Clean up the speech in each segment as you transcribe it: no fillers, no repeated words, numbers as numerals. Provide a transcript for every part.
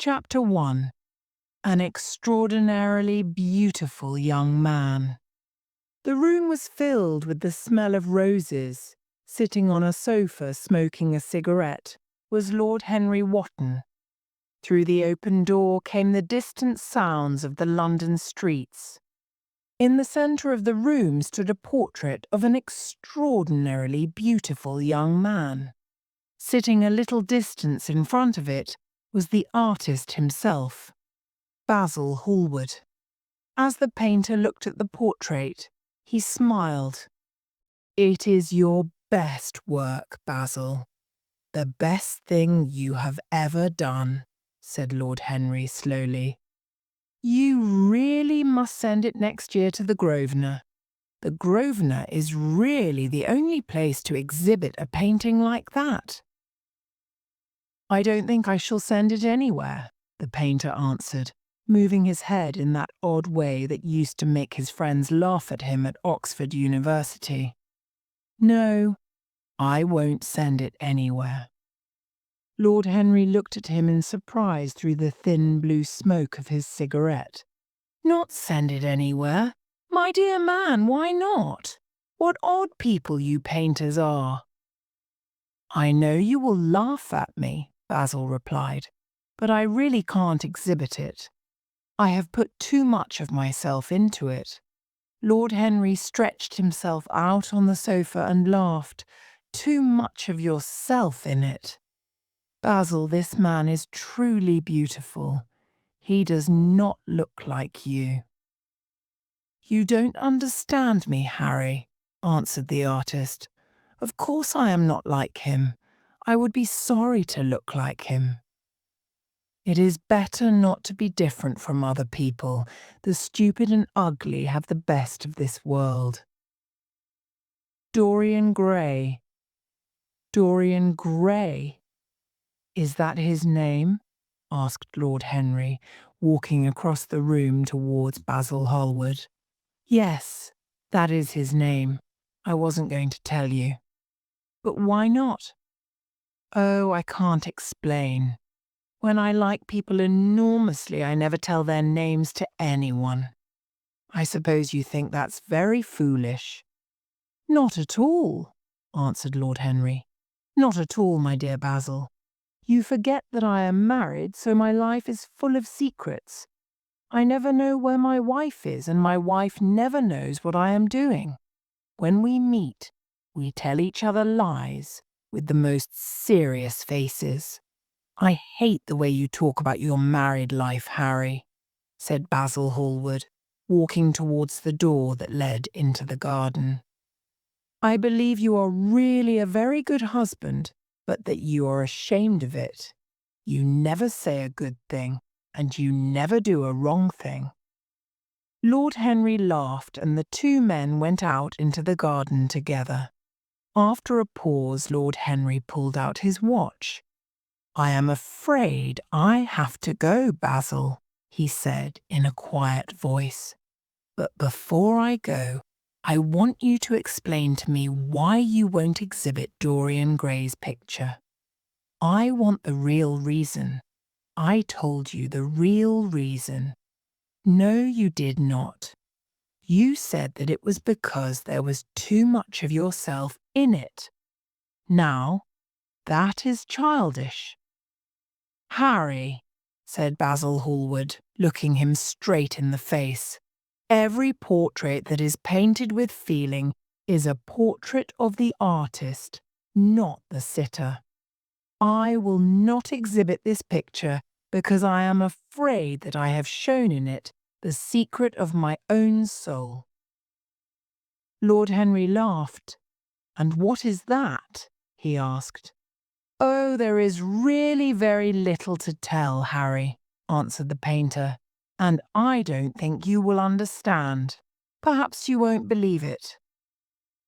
Chapter 1. An extraordinarily beautiful young man. The room was filled with the smell of roses. Sitting on a sofa smoking a cigarette was Lord Henry Wotton. Through the open door came the distant sounds of the London streets. In the centre of the room stood a portrait of an extraordinarily beautiful young man. Sitting a little distance in front of it was the artist himself, Basil Hallward. As the painter looked at the portrait, he smiled. "It is your best work, Basil. The best thing you have ever done," said Lord Henry slowly. "You really must send it next year to the Grosvenor. The Grosvenor is really the only place to exhibit a painting like that." "I don't think I shall send it anywhere," the painter answered, moving his head in that odd way that used to make his friends laugh at him at Oxford University. "No, I won't send it anywhere." Lord Henry looked at him in surprise through the thin blue smoke of his cigarette. "Not send it anywhere? My dear man, why not? What odd people you painters are." "I know you will laugh at me," Basil replied, "but I really can't exhibit it. I have put too much of myself into it." Lord Henry stretched himself out on the sofa and laughed. "Too much of yourself in it. Basil, this man is truly beautiful. He does not look like you." "You don't understand me, Harry," answered the artist. "Of course I am not like him. I would be sorry to look like him. It is better not to be different from other people. The stupid and ugly have the best of this world." Dorian Gray. Dorian Gray? Is that his name? Asked Lord Henry, walking across the room towards Basil Hallward. "Yes, that is his name. I wasn't going to tell you." "But why not?" "Oh, I can't explain. When I like people enormously, I never tell their names to anyone. I suppose you think that's very foolish." "Not at all," answered Lord Henry. "Not at all, my dear Basil. You forget that I am married, so my life is full of secrets. I never know where my wife is, and my wife never knows what I am doing. When we meet, we tell each other lies with the most serious faces." "I hate the way you talk about your married life, Harry," said Basil Hallward, walking towards the door that led into the garden. "I believe you are really a very good husband, but that you are ashamed of it. You never say a good thing, and you never do a wrong thing." Lord Henry laughed, and the two men went out into the garden together. After a pause, Lord Henry pulled out his watch. "I am afraid I have to go, Basil," he said in a quiet voice. "But before I go, I want you to explain to me why you won't exhibit Dorian Gray's picture. I want the real reason. I told you the real reason." "No, you did not. You said that it was because there was too much of yourself in it. Now, that is childish." "Harry," said Basil Hallward, looking him straight in the face, "every portrait that is painted with feeling is a portrait of the artist, not the sitter. I will not exhibit this picture because I am afraid that I have shown in it the secret of my own soul." Lord Henry laughed. "And what is that?" he asked. "Oh, there is really very little to tell, Harry," answered the painter, "and I don't think you will understand. Perhaps you won't believe it."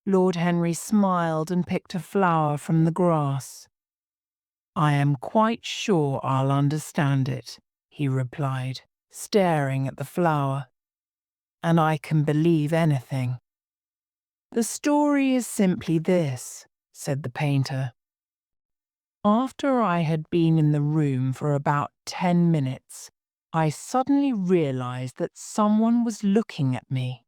Lord Henry smiled and picked a flower from the grass. "I am quite sure I'll understand it," he replied, staring at the flower. "And I can believe anything." "The story is simply this," said the painter. After I had been in the room for about 10 minutes, I suddenly realized that someone was looking at me.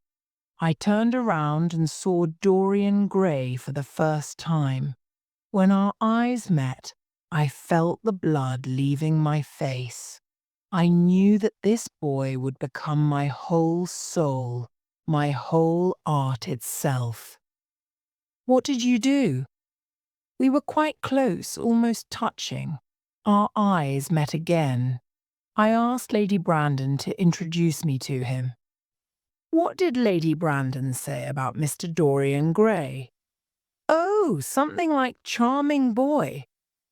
I turned around and saw Dorian Gray for the first time. When our eyes met, I felt the blood leaving my face. I knew that this boy would become my whole soul, my whole art itself. What did you do? We were quite close, almost touching. Our eyes met again. I asked Lady Brandon to introduce me to him. What did Lady Brandon say about Mr. Dorian Gray? Oh, something like charming boy.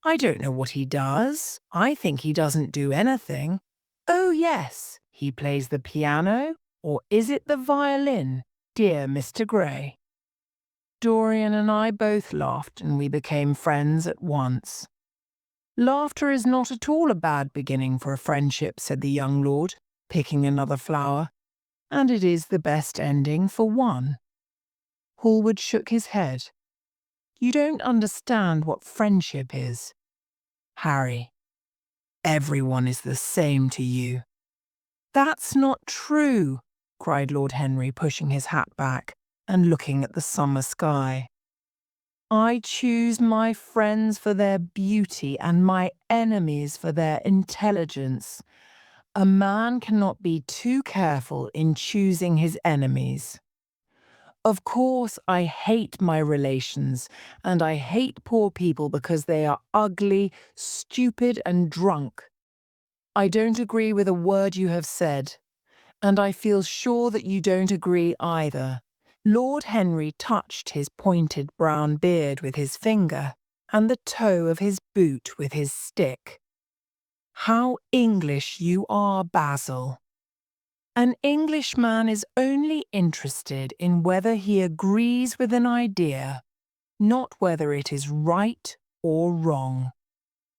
I don't know what he does. I think he doesn't do anything. Oh, yes, he plays the piano, or is it the violin, dear Mr. Gray? Dorian and I both laughed, and we became friends at once. Laughter is not at all a bad beginning for a friendship, said the young lord, picking another flower, and it is the best ending for one. Hallward shook his head. You don't understand what friendship is. Harry, everyone is the same to you. That's not true, cried Lord Henry, pushing his hat back and looking at the summer sky. I choose my friends for their beauty and my enemies for their intelligence. A man cannot be too careful in choosing his enemies. Of course, I hate my relations, and I hate poor people because they are ugly, stupid, and drunk. I don't agree with a word you have said, and I feel sure that you don't agree either. Lord Henry touched his pointed brown beard with his finger and the toe of his boot with his stick. How English you are, Basil. An Englishman is only interested in whether he agrees with an idea, not whether it is right or wrong.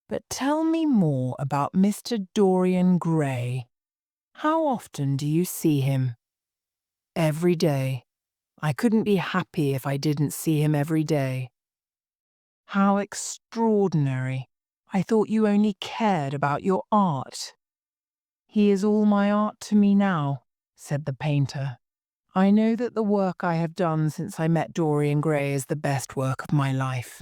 But tell me more about Mr. Dorian Gray. How often do you see him? Every day. I couldn't be happy if I didn't see him every day. How extraordinary. I thought you only cared about your art. He is all my art to me now, said the painter. I know that the work I have done since I met Dorian Gray is the best work of my life.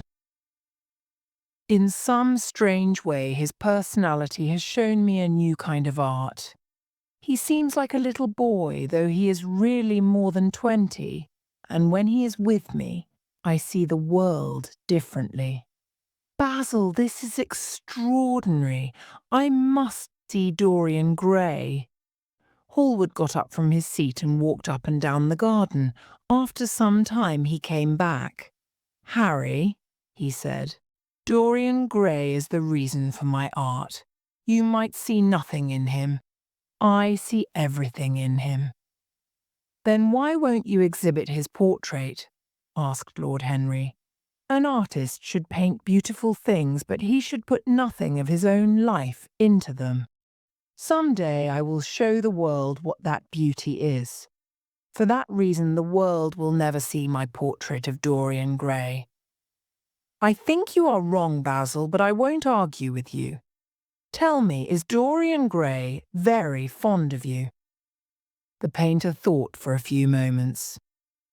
In some strange way, his personality has shown me a new kind of art. He seems like a little boy, though he is really more than 20, and when he is with me, I see the world differently. Basil, this is extraordinary. I must see Dorian Gray. Hallward got up from his seat and walked up and down the garden. After some time he came back. Harry, he said, Dorian Gray is the reason for my art. You might see nothing in him. I see everything in him. Then why won't you exhibit his portrait? Asked Lord Henry. An artist should paint beautiful things, but he should put nothing of his own life into them. Some day I will show the world what that beauty is. For that reason, the world will never see my portrait of Dorian Gray. I think you are wrong, Basil, but I won't argue with you. Tell me, is Dorian Gray very fond of you? The painter thought for a few moments.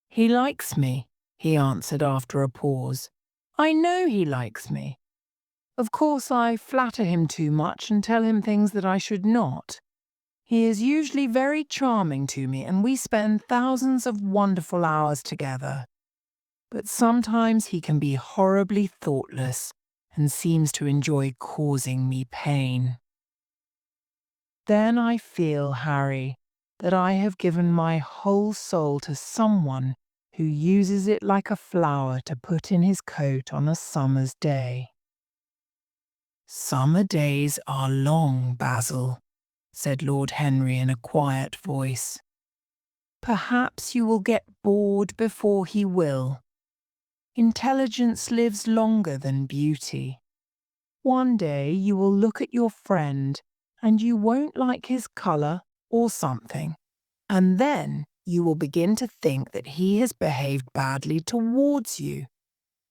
He likes me, he answered after a pause. I know he likes me. Of course, I flatter him too much and tell him things that I should not. He is usually very charming to me, and we spend thousands of wonderful hours together. But sometimes he can be horribly thoughtless and seems to enjoy causing me pain. Then I feel, Harry, that I have given my whole soul to someone who uses it like a flower to put in his coat on a summer's day. Summer days are long, Basil, said Lord Henry in a quiet voice. Perhaps you will get bored before he will. Intelligence lives longer than beauty. One day you will look at your friend and you won't like his colour or something, and then you will begin to think that he has behaved badly towards you.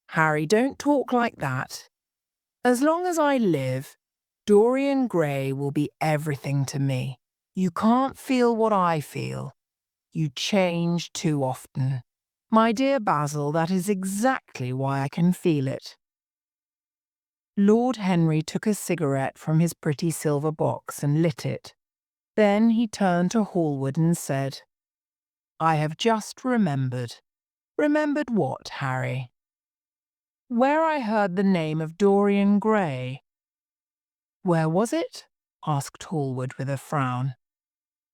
Harry, don't talk like that. As long as I live, Dorian Gray will be everything to me. You can't feel what I feel. You change too often. My dear Basil, that is exactly why I can feel it. Lord Henry took a cigarette from his pretty silver box and lit it. Then he turned to Hallward and said, "I have just remembered." "Remembered what, Harry?" "Where I heard the name of Dorian Gray." "Where was it?" asked Hallward with a frown.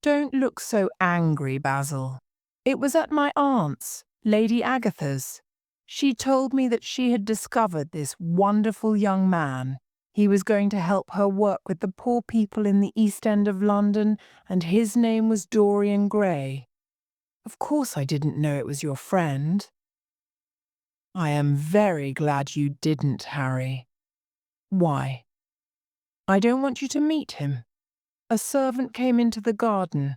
"Don't look so angry, Basil. It was at my aunt's, Lady Agatha's. She told me that she had discovered this wonderful young man. He was going to help her work with the poor people in the East End of London, and his name was Dorian Gray. Of course I didn't know it was your friend." "I am very glad you didn't, Harry." "Why?" "I don't want you to meet him." A servant came into the garden.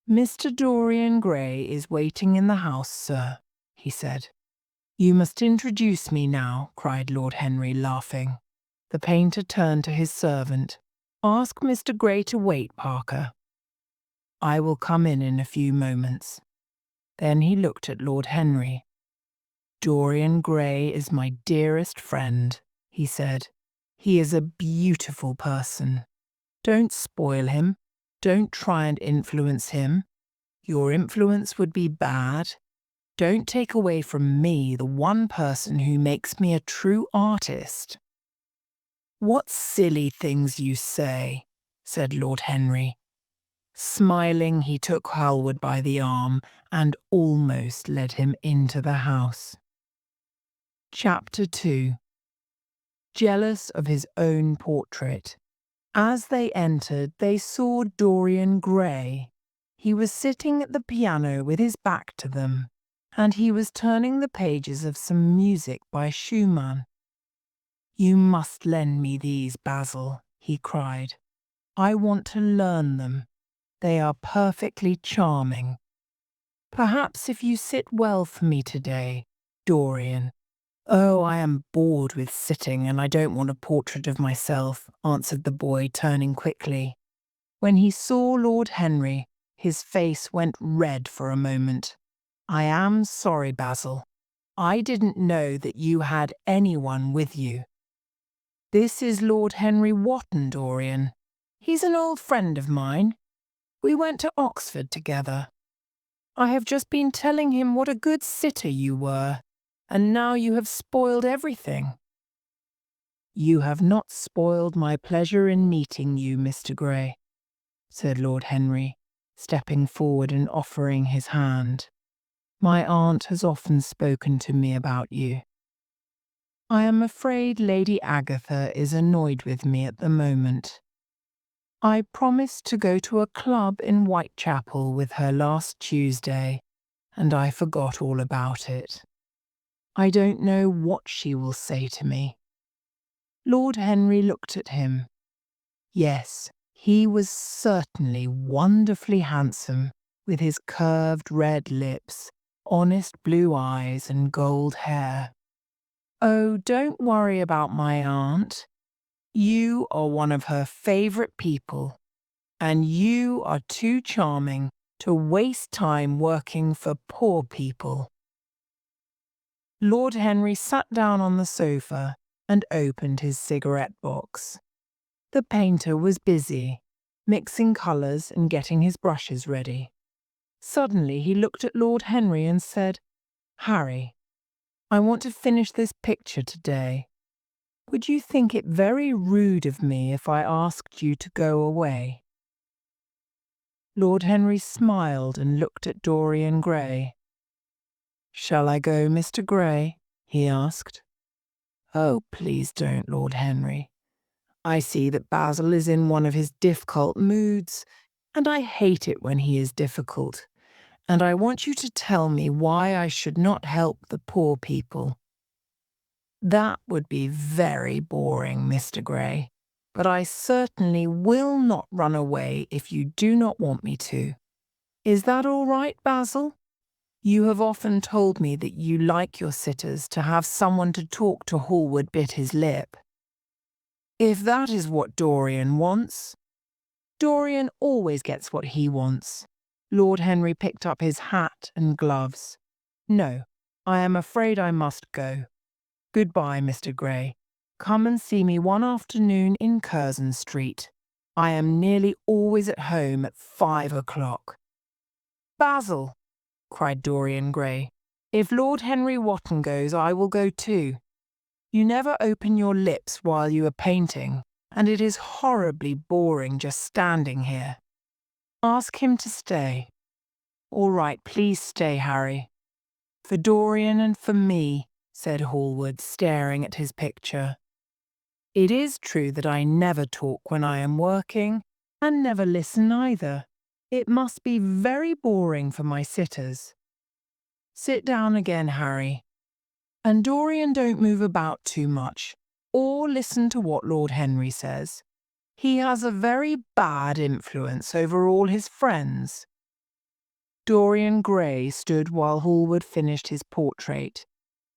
"Mr. Dorian Gray is waiting in the house, sir," he said. "You must introduce me now," cried Lord Henry, laughing. The painter turned to his servant. "Ask Mr. Gray to wait, Parker. I will come in a few moments." Then he looked at Lord Henry. "Dorian Gray is my dearest friend," he said. "He is a beautiful person. Don't spoil him. Don't try and influence him. Your influence would be bad. Don't take away from me the one person who makes me a true artist." "What silly things you say," said Lord Henry. Smiling, he took Hallward by the arm and almost led him into the house. Chapter 2. Jealous of his own portrait. As they entered, they saw Dorian Gray. He was sitting at the piano with his back to them, and he was turning the pages of some music by Schumann. "You must lend me these, Basil," he cried. "I want to learn them. They are perfectly charming. Perhaps if you sit well for me today, Dorian." "Oh, I am bored with sitting, and I don't want a portrait of myself," answered the boy, turning quickly. When he saw Lord Henry, his face went red for a moment. "I am sorry, Basil. I didn't know that you had anyone with you." "This is Lord Henry Wotton, Dorian. He's an old friend of mine. We went to Oxford together. I have just been telling him what a good sitter you were, and now you have spoiled everything." "You have not spoiled my pleasure in meeting you, Mr. Gray," said Lord Henry, stepping forward and offering his hand. "My aunt has often spoken to me about you. I am afraid Lady Agatha is annoyed with me at the moment. I promised to go to a club in Whitechapel with her last Tuesday, and I forgot all about it. I don't know what she will say to me." Lord Henry looked at him. Yes, he was certainly wonderfully handsome, with his curved red lips, honest blue eyes, and gold hair. "Oh, don't worry about my aunt. You are one of her favourite people, and you are too charming to waste time working for poor people." Lord Henry sat down on the sofa and opened his cigarette box. The painter was busy, mixing colours and getting his brushes ready. Suddenly he looked at Lord Henry and said, "Harry, I want to finish this picture today. Would you think it very rude of me if I asked you to go away?" Lord Henry smiled and looked at Dorian Gray. "Shall I go, Mr. Gray?" he asked. "Oh, please don't, Lord Henry. I see that Basil is in one of his difficult moods, and I hate it when he is difficult, and I want you to tell me why I should not help the poor people." "That would be very boring, Mr. Gray, but I certainly will not run away if you do not want me to. Is that all right, Basil? You have often told me that you like your sitters to have someone to talk to." Hallward bit his lip. If that is what Dorian wants, Dorian always gets what he wants. Lord Henry picked up his hat and gloves. No, I am afraid I must go. Goodbye, Mr. Gray. Come and see me one afternoon in Curzon Street. I am nearly always at home at 5 o'clock. Basil, cried Dorian Gray, if Lord Henry Wotton goes, I will go too. You never open your lips while you are painting, and it is horribly boring just standing here. Ask him to stay. All right, please stay, Harry. For Dorian and for me, said Hallward, staring at his picture. It is true that I never talk when I am working, and never listen either. It must be very boring for my sitters. Sit down again, Harry. And Dorian, don't move about too much, or listen to what Lord Henry says. He has a very bad influence over all his friends. Dorian Gray stood while Hallward finished his portrait.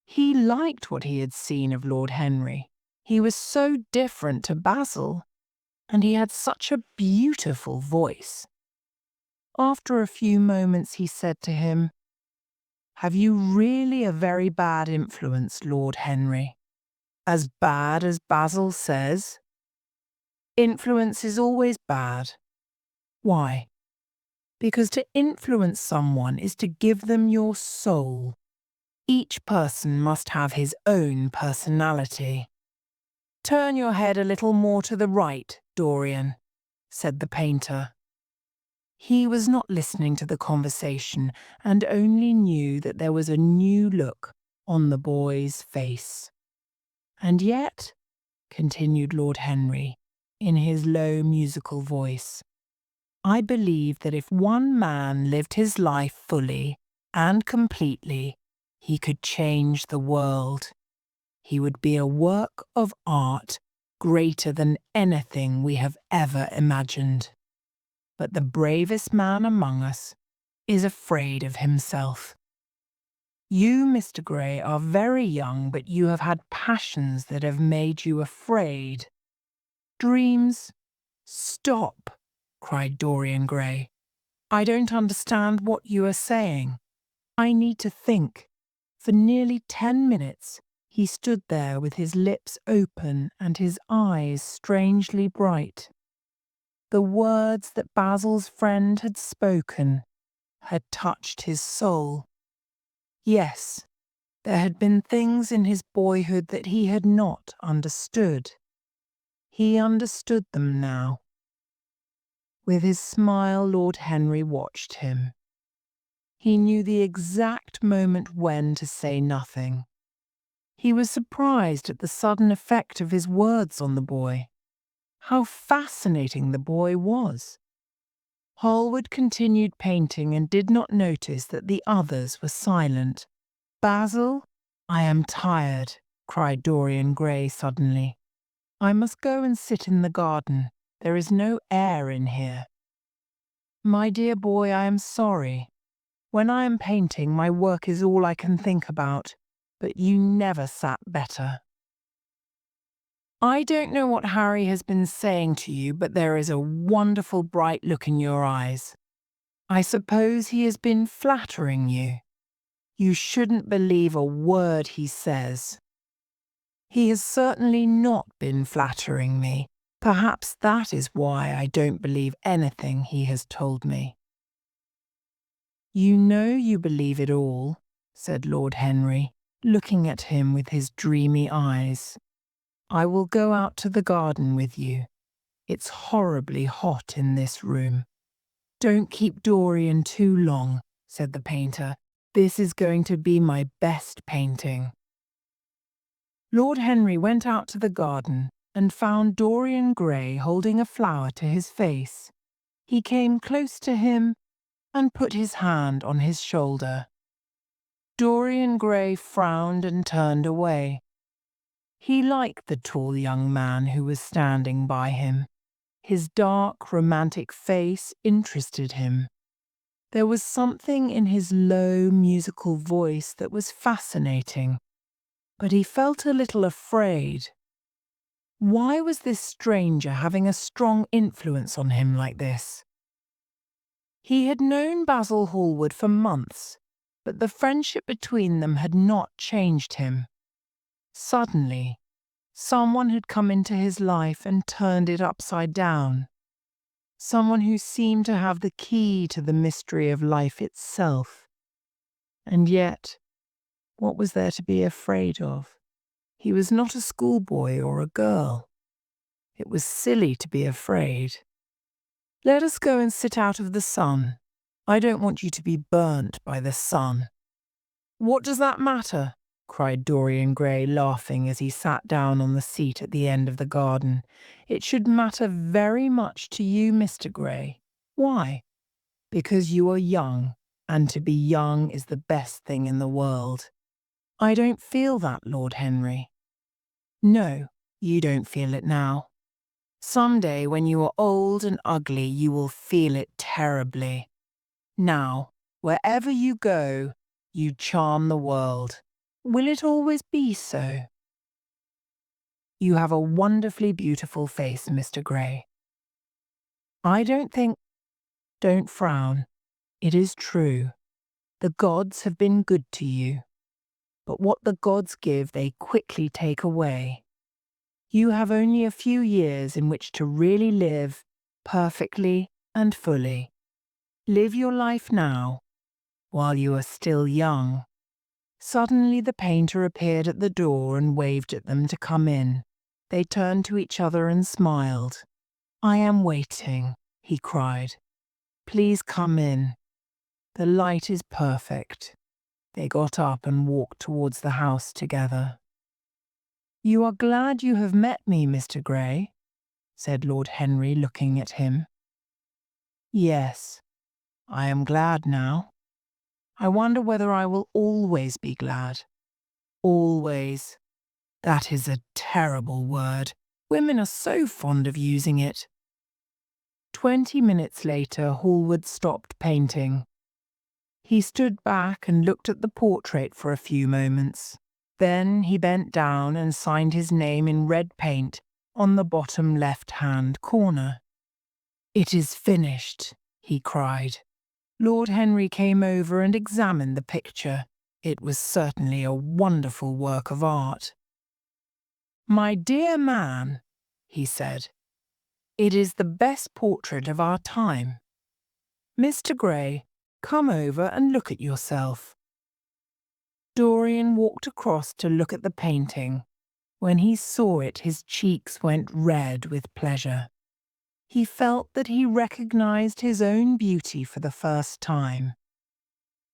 He liked what he had seen of Lord Henry. He was so different to Basil, and he had such a beautiful voice. After a few moments he said to him, Have you really a very bad influence, Lord Henry? As bad as Basil says? Influence is always bad. Why? Because to influence someone is to give them your soul. Each person must have his own personality. Turn your head a little more to the right, Dorian, said the painter. He was not listening to the conversation and only knew that there was a new look on the boy's face. And yet, continued Lord Henry, in his low musical voice, I believe that if one man lived his life fully and completely, he could change the world. He would be a work of art greater than anything we have ever imagined. But the bravest man among us is afraid of himself. You, Mr. Gray, are very young, but you have had passions that have made you afraid. Dreams. Stop, cried Dorian Gray. I don't understand what you are saying. I need to think. For nearly 10 minutes, he stood there with his lips open and his eyes strangely bright. The words that Basil's friend had spoken had touched his soul. Yes, there had been things in his boyhood that he had not understood. He understood them now. With his smile, Lord Henry watched him. He knew the exact moment when to say nothing. He was surprised at the sudden effect of his words on the boy. How fascinating the boy was. Hallward continued painting and did not notice that the others were silent. Basil, I am tired, cried Dorian Gray suddenly. I must go and sit in the garden. There is no air in here. My dear boy, I am sorry. When I am painting, my work is all I can think about, but you never sat better. I don't know what Harry has been saying to you, but there is a wonderful bright look in your eyes. I suppose he has been flattering you. You shouldn't believe a word he says. He has certainly not been flattering me. Perhaps that is why I don't believe anything he has told me. You know you believe it all, said Lord Henry, looking at him with his dreamy eyes. I will go out to the garden with you. It's horribly hot in this room. Don't keep Dorian too long, said the painter. This is going to be my best painting. Lord Henry went out to the garden and found Dorian Gray holding a flower to his face. He came close to him and put his hand on his shoulder. Dorian Gray frowned and turned away. He liked the tall young man who was standing by him. His dark, romantic face interested him. There was something in his low, musical voice that was fascinating, but he felt a little afraid. Why was this stranger having a strong influence on him like this? He had known Basil Hallward for months, but the friendship between them had not changed him. Suddenly, someone had come into his life and turned it upside down. Someone who seemed to have the key to the mystery of life itself. And yet, what was there to be afraid of? He was not a schoolboy or a girl. It was silly to be afraid. Let us go and sit out of the sun. I don't want you to be burnt by the sun. What does that matter? Cried Dorian Gray, laughing as he sat down on the seat at the end of the garden. It should matter very much to you, Mr. Gray. Why? Because you are young, and to be young is the best thing in the world. I don't feel that, Lord Henry. No, you don't feel it now. Some day when you are old and ugly, you will feel it terribly. Now, wherever you go, you charm the world. Will it always be so? You have a wonderfully beautiful face, Mr. Gray. Don't frown. It is true. The gods have been good to you. But what the gods give, they quickly take away. You have only a few years in which to really live, perfectly and fully. Live your life now, while you are still young. Suddenly the painter appeared at the door and waved at them to come in. They turned to each other and smiled. I am waiting, he cried. Please come in. The light is perfect. They got up and walked towards the house together. You are glad you have met me, Mr. Gray, said Lord Henry, looking at him. Yes, I am glad now. I wonder whether I will always be glad. Always. That is a terrible word. Women are so fond of using it. 20 minutes later, Hallward stopped painting. He stood back and looked at the portrait for a few moments. Then he bent down and signed his name in red paint on the bottom left-hand corner. It is finished, he cried. Lord Henry came over and examined the picture. It was certainly a wonderful work of art. My dear man, he said, it is the best portrait of our time. Mr. Gray, come over and look at yourself. Dorian walked across to look at the painting. When he saw it, his cheeks went red with pleasure. He felt that he recognized his own beauty for the first time.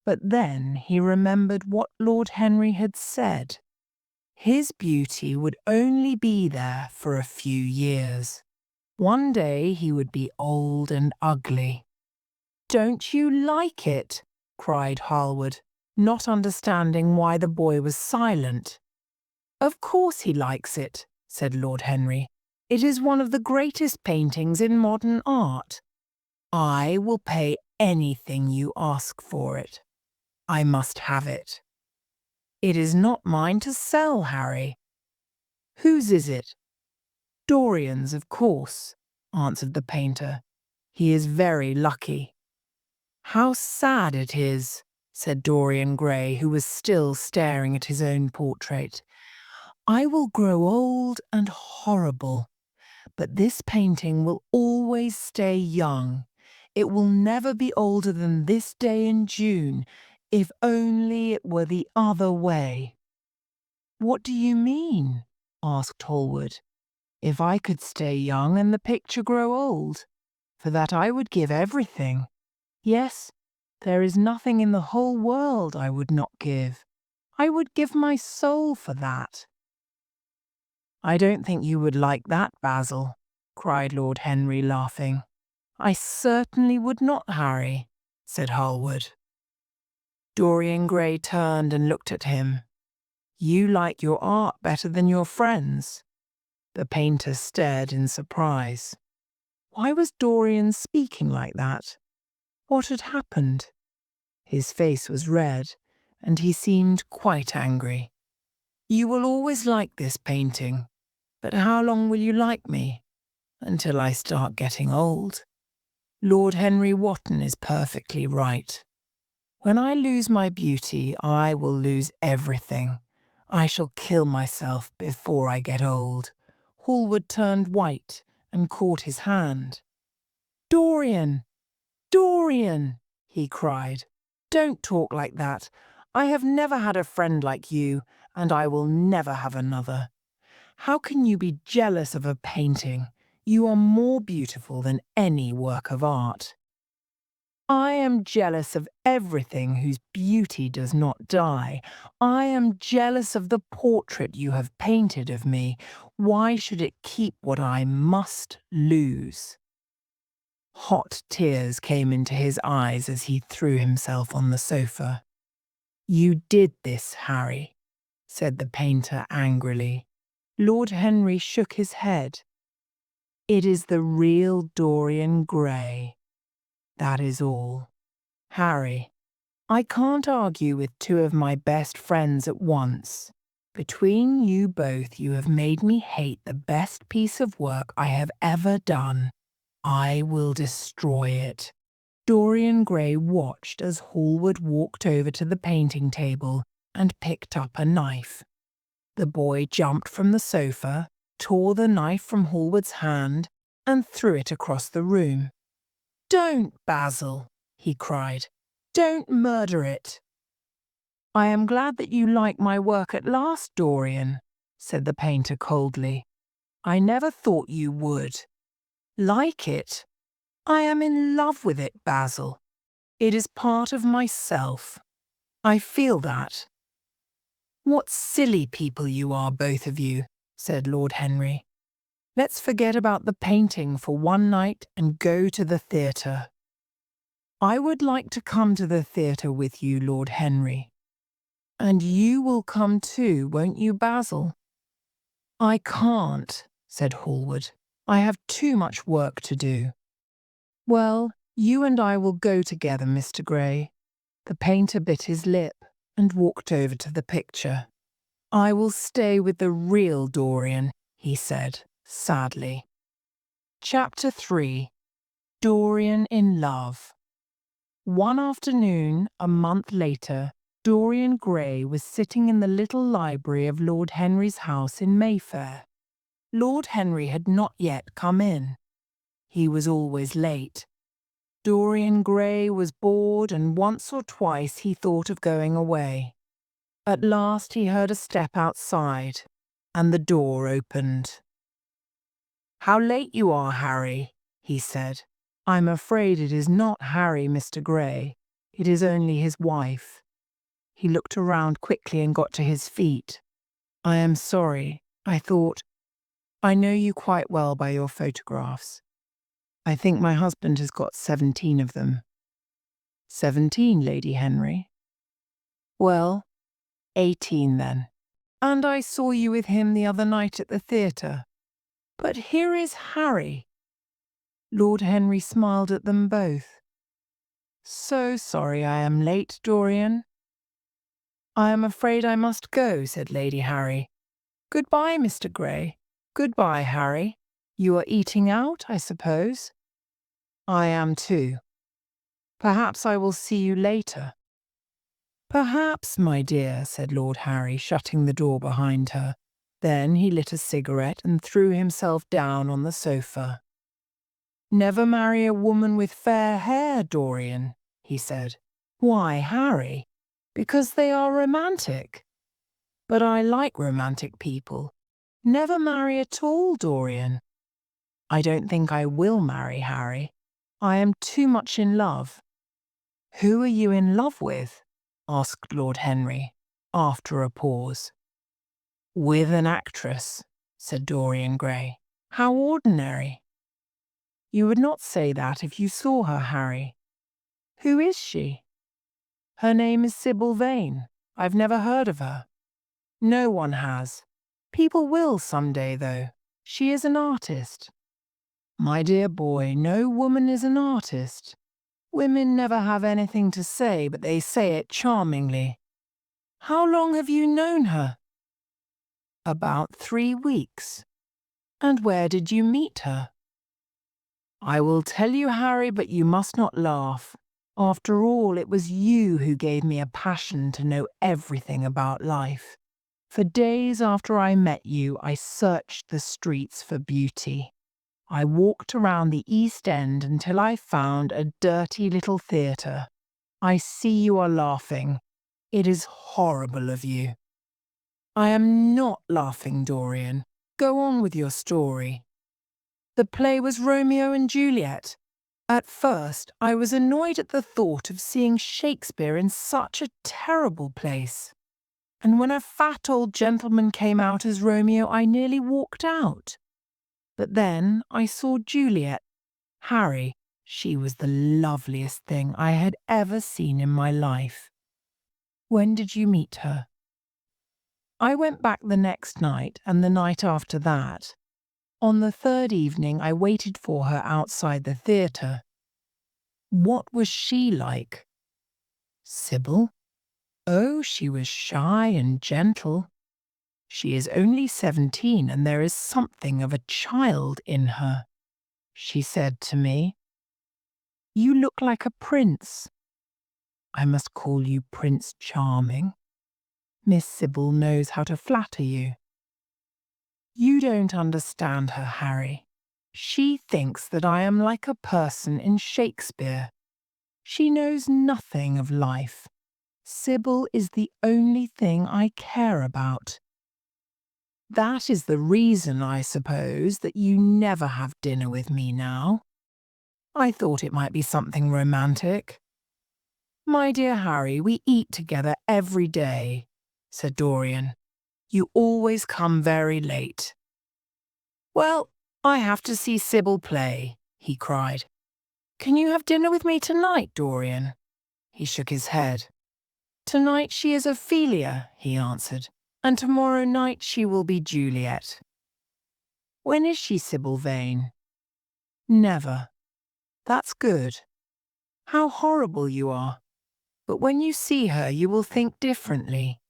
But then he remembered what Lord Henry had said. His beauty would only be there for a few years. One day he would be old and ugly. Don't you like it? Cried Hallward, not understanding why the boy was silent. Of course he likes it, said Lord Henry. It is one of the greatest paintings in modern art. I will pay anything you ask for it. I must have it. It is not mine to sell, Harry. Whose is it? Dorian's, of course, answered the painter. He is very lucky. How sad it is, said Dorian Gray, who was still staring at his own portrait. I will grow old and horrible, but this painting will always stay young. It will never be older than this day in June, if only it were the other way. What do you mean? Asked Hallward. If I could stay young and the picture grow old, for that I would give everything. Yes, there is nothing in the whole world I would not give. I would give my soul for that. I don't think you would like that, Basil, cried Lord Henry, laughing. I certainly would not, Harry, said Hallward. Dorian Gray turned and looked at him. You like your art better than your friends. The painter stared in surprise. Why was Dorian speaking like that? What had happened? His face was red, and he seemed quite angry. You will always like this painting, But how long will you like me? Until I start getting old. Lord Henry Wotton is perfectly right. When I lose my beauty, I will lose everything. I shall kill myself before I get old. Hallward turned white and caught his hand. Dorian! Dorian! He cried. Don't talk like that. I have never had a friend like you, and I will never have another. How can you be jealous of a painting? You are more beautiful than any work of art. I am jealous of everything whose beauty does not die. I am jealous of the portrait you have painted of me. Why should it keep what I must lose? Hot tears came into his eyes as he threw himself on the sofa. You did this, Harry, said the painter angrily. Lord Henry shook his head. It is the real Dorian Gray. That is all. Harry, I can't argue with two of my best friends at once. Between you both, you have made me hate the best piece of work I have ever done. I will destroy it. Dorian Gray watched as Hallward walked over to the painting table and picked up a knife. The boy jumped from the sofa, tore the knife from Hallward's hand, and threw it across the room. Don't, Basil, he cried. Don't murder it. I am glad that you like my work at last, Dorian, said the painter coldly. I never thought you would. Like it? I am in love with it, Basil. It is part of myself. I feel that. What silly people you are, both of you, said Lord Henry. Let's forget about the painting for one night and go to the theatre. I would like to come to the theatre with you, Lord Henry. And you will come too, won't you, Basil? I can't, said Hallward. I have too much work to do. Well, you and I will go together, Mr. Gray. The painter bit his lip and walked over to the picture. I will stay with the real Dorian, he said, sadly. Chapter 3. Dorian in Love. One afternoon, a month later, Dorian Gray was sitting in the little library of Lord Henry's house in Mayfair. Lord Henry had not yet come in. He was always late. Dorian Gray was bored, and once or twice he thought of going away. At last he heard a step outside, and the door opened. How late you are, Harry, he said. I'm afraid it is not Harry, Mr. Gray. It is only his wife. He looked around quickly and got to his feet. I am sorry, I thought. I know you quite well by your photographs. I think my husband has got 17 of them. 17, Lady Henry? Well, 18 then. And I saw you with him the other night at the theatre. But here is Harry. Lord Henry smiled at them both. So sorry I am late, Dorian. I am afraid I must go, said Lady Harry. Goodbye, Mr. Gray. Goodbye, Harry. You are eating out, I suppose? I am too. Perhaps I will see you later. Perhaps, my dear, said Lord Harry, shutting the door behind her. Then he lit a cigarette and threw himself down on the sofa. Never marry a woman with fair hair, Dorian, he said. Why, Harry? Because they are romantic. But I like romantic people. Never marry at all, Dorian. I don't think I will marry, Harry. I am too much in love. Who are you in love with? Asked Lord Henry, after a pause. With an actress, said Dorian Gray. How ordinary. You would not say that if you saw her, Harry. Who is she? Her name is Sybil Vane. I've never heard of her. No one has. People will some day, though. She is an artist. My dear boy, no woman is an artist. Women never have anything to say, but they say it charmingly. How long have you known her? About 3 weeks. And where did you meet her? I will tell you, Harry, but you must not laugh. After all, it was you who gave me a passion to know everything about life. For days after I met you, I searched the streets for beauty. I walked around the East End until I found a dirty little theatre. I see you are laughing. It is horrible of you. I am not laughing, Dorian. Go on with your story. The play was Romeo and Juliet. At first, I was annoyed at the thought of seeing Shakespeare in such a terrible place. And when a fat old gentleman came out as Romeo, I nearly walked out. But then I saw Juliet. Harry, she was the loveliest thing I had ever seen in my life. When did you meet her? I went back the next night and the night after that. On the third evening, I waited for her outside the theatre. What was she like? Sybil? Oh, she was shy and gentle. She is only 17 and there is something of a child in her. She said to me, "You look like a prince." I must call you Prince Charming. Miss Sybil knows how to flatter you. You don't understand her, Harry. She thinks that I am like a person in Shakespeare. She knows nothing of life. Sybil is the only thing I care about. That is the reason, I suppose, that you never have dinner with me now. I thought it might be something romantic. My dear Harry, we eat together every day, said Dorian. You always come very late. Well, I have to see Sybil play, he cried. Can you have dinner with me tonight, Dorian? He shook his head. Tonight she is Ophelia, he answered, and tomorrow night she will be Juliet. When is she Sybil Vane? Never. That's good. How horrible you are. But when you see her, you will think differently.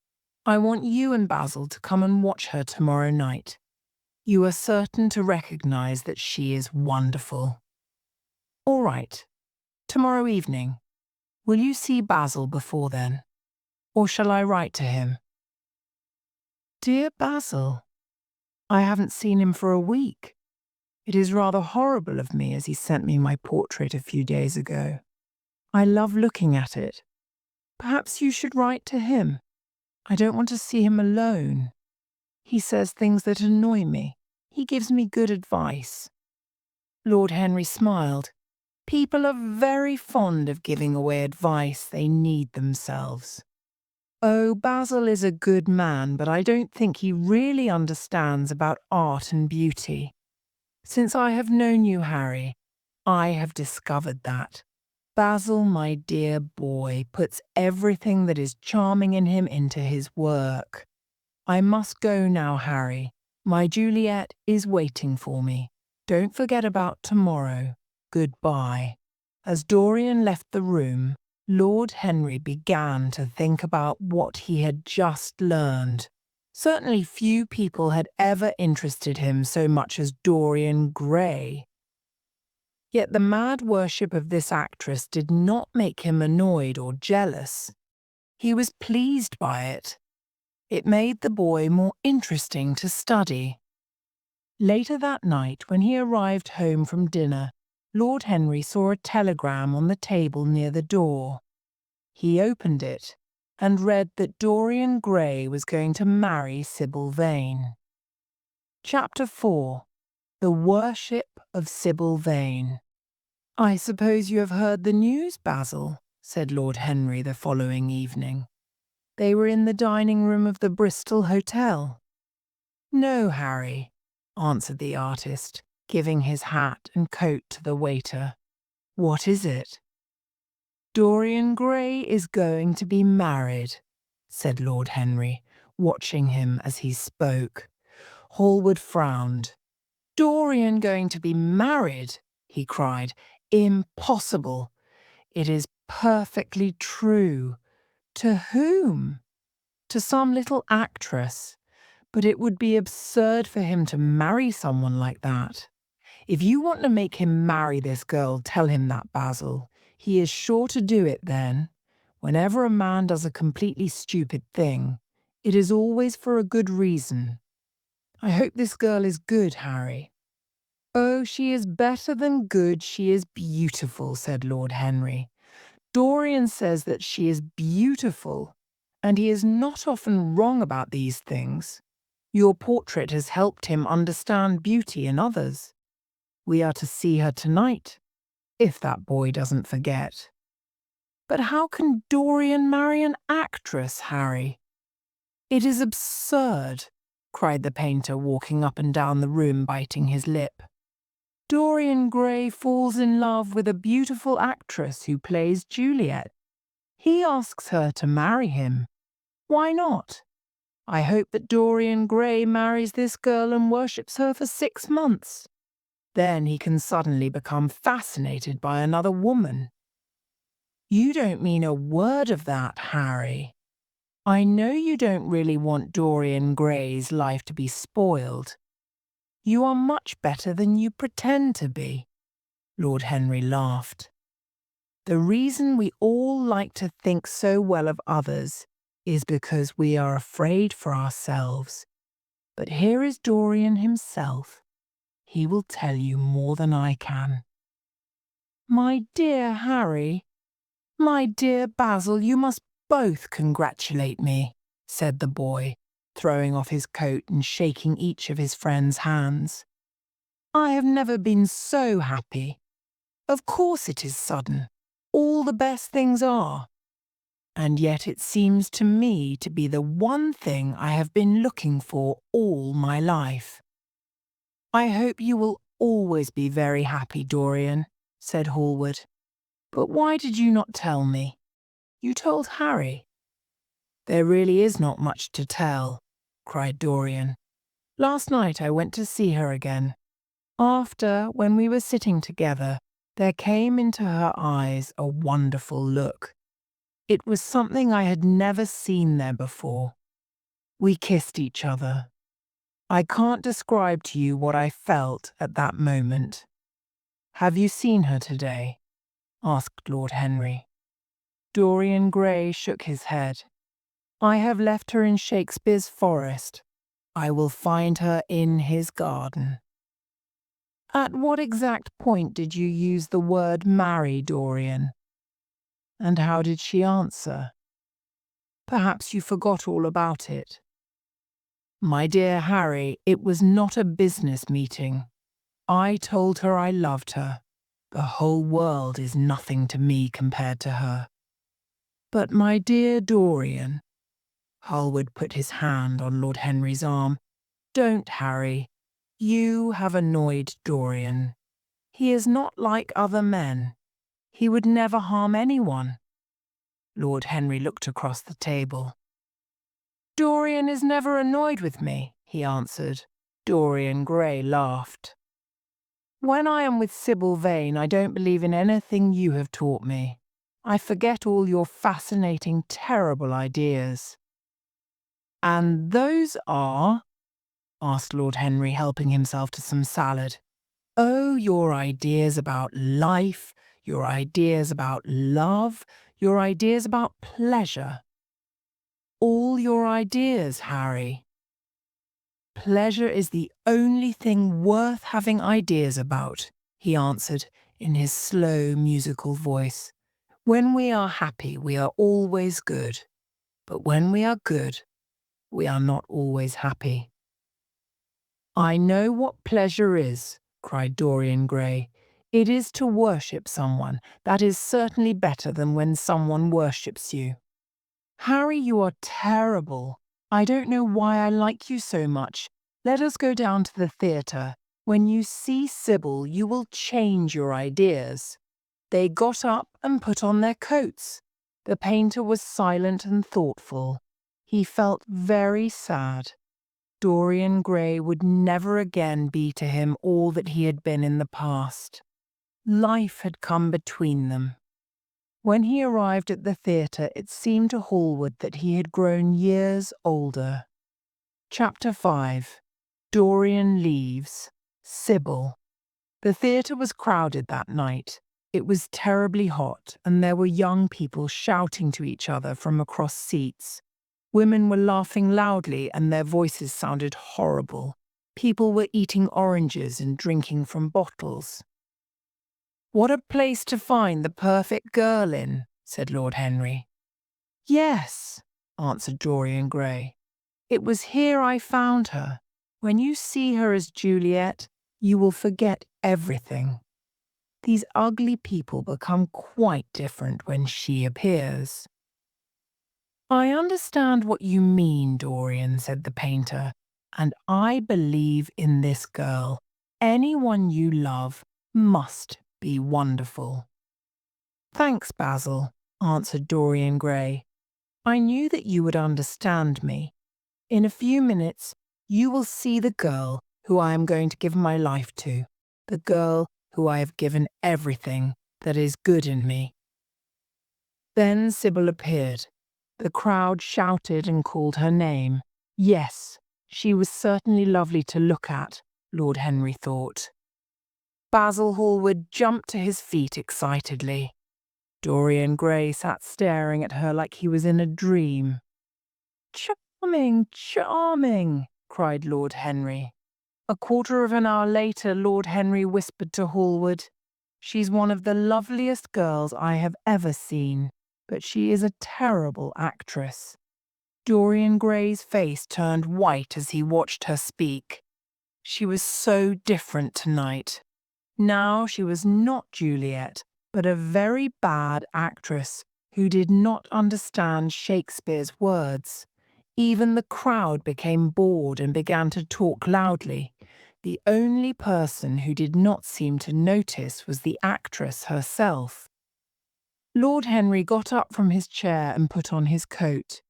I want you and Basil to come and watch her tomorrow night. You are certain to recognize that she is wonderful. All right. Tomorrow evening. Will you see Basil before then? Or shall I write to him? Dear Basil, I haven't seen him for a week. It is rather horrible of me as he sent me my portrait a few days ago. I love looking at it. Perhaps you should write to him. I don't want to see him alone. He says things that annoy me. He gives me good advice. Lord Henry smiled. People are very fond of giving away advice they need themselves. Oh, Basil is a good man, but I don't think he really understands about art and beauty. Since I have known you, Harry, I have discovered that. Basil, my dear boy, puts everything that is charming in him into his work. I must go now, Harry. My Juliet is waiting for me. Don't forget about tomorrow. Goodbye. As Dorian left the room, Lord Henry began to think about what he had just learned. Certainly few people had ever interested him so much as Dorian Gray. Yet the mad worship of this actress did not make him annoyed or jealous. He was pleased by it. It made the boy more interesting to study. Later that night, when he arrived home from dinner, Lord Henry saw a telegram on the table near the door. He opened it and read that Dorian Gray was going to marry Sybil Vane. Chapter 4. The Worship of Sybil Vane. I suppose you have heard the news, Basil, said Lord Henry the following evening. They were in the dining room of the Bristol Hotel. No, Harry, answered the artist, giving his hat and coat to the waiter. What is it? Dorian Gray is going to be married, said Lord Henry, watching him as he spoke. Hallward frowned. Dorian going to be married, he cried. Impossible. It is perfectly true. To whom? To some little actress. But it would be absurd for him to marry someone like that. If you want to make him marry this girl, tell him that, Basil. He is sure to do it then. Whenever a man does a completely stupid thing, it is always for a good reason. I hope this girl is good, Harry. Oh, she is better than good, she is beautiful, said Lord Henry. Dorian says that she is beautiful, and he is not often wrong about these things. Your portrait has helped him understand beauty in others. We are to see her tonight, if that boy doesn't forget. But how can Dorian marry an actress, Harry? It is absurd, cried the painter, walking up and down the room, biting his lip. Dorian Gray falls in love with a beautiful actress who plays Juliet. He asks her to marry him. Why not? I hope that Dorian Gray marries this girl and worships her for 6 months. Then he can suddenly become fascinated by another woman. You don't mean a word of that, Harry. I know you don't really want Dorian Gray's life to be spoiled. You are much better than you pretend to be. Lord Henry laughed. The reason we all like to think so well of others is because we are afraid for ourselves. But here is Dorian himself. He will tell you more than I can. My dear Harry, my dear Basil, you must both congratulate me, said the boy, throwing off his coat and shaking each of his friends' hands. I have never been so happy. Of course it is sudden. All the best things are. And yet it seems to me to be the one thing I have been looking for all my life. I hope you will always be very happy, Dorian, said Hallward. But why did you not tell me? You told Harry. There really is not much to tell, cried Dorian. Last night I went to see her again. After, when we were sitting together, there came into her eyes a wonderful look. It was something I had never seen there before. We kissed each other. I can't describe to you what I felt at that moment. Have you seen her today? Asked Lord Henry. Dorian Gray shook his head. I have left her in Shakespeare's forest. I will find her in his garden. At what exact point did you use the word marry, Dorian? And how did she answer? Perhaps you forgot all about it. My dear Harry, it was not a business meeting. I told her I loved her. The whole world is nothing to me compared to her. But my dear Dorian, Hallward put his hand on Lord Henry's arm. Don't, Harry. You have annoyed Dorian. He is not like other men. He would never harm anyone. Lord Henry looked across the table. Dorian is never annoyed with me, he answered. Dorian Gray laughed. When I am with Sybil Vane, I don't believe in anything you have taught me. I forget all your fascinating, terrible ideas. And those are? Asked Lord Henry, helping himself to some salad. Oh, your ideas about life, your ideas about love, your ideas about pleasure. All your ideas, Harry. Pleasure is the only thing worth having ideas about, he answered in his slow, musical voice. When we are happy, we are always good. But when we are good, we are not always happy. I know what pleasure is, cried Dorian Gray. It is to worship someone. That is certainly better than when someone worships you. Harry, you are terrible. I don't know why I like you so much. Let us go down to the theatre. When you see Sybil, you will change your ideas. They got up and put on their coats. The painter was silent and thoughtful. He felt very sad. Dorian Gray would never again be to him all that he had been in the past. Life had come between them. When he arrived at the theatre, it seemed to Hallward that he had grown years older. Chapter 5. Dorian leaves. Sybil. The theatre was crowded that night. It was terribly hot, and there were young people shouting to each other from across seats. Women were laughing loudly, and their voices sounded horrible. People were eating oranges and drinking from bottles. "What a place to find the perfect girl in," said Lord Henry. "Yes," answered Dorian Gray. "It was here I found her. When you see her as Juliet, you will forget everything. These ugly people become quite different when she appears." "I understand what you mean, Dorian," said the painter, "and I believe in this girl. Anyone you love must be wonderful." "Thanks, Basil," answered Dorian Gray. "I knew that you would understand me. In a few minutes, you will see the girl who I am going to give my life to, the girl who I have given everything that is good in me." Then Sybil appeared. The crowd shouted and called her name. Yes, she was certainly lovely to look at, Lord Henry thought. Basil Hallward jumped to his feet excitedly. Dorian Gray sat staring at her like he was in a dream. "Charming, charming!" cried Lord Henry. A quarter of an hour later, Lord Henry whispered to Hallward, "She's one of the loveliest girls I have ever seen, but she is a terrible actress." Dorian Gray's face turned white as he watched her speak. She was so different tonight. Now she was not Juliet, but a very bad actress who did not understand Shakespeare's words. Even the crowd became bored and began to talk loudly. The only person who did not seem to notice was the actress herself. Lord Henry got up from his chair and put on his coat.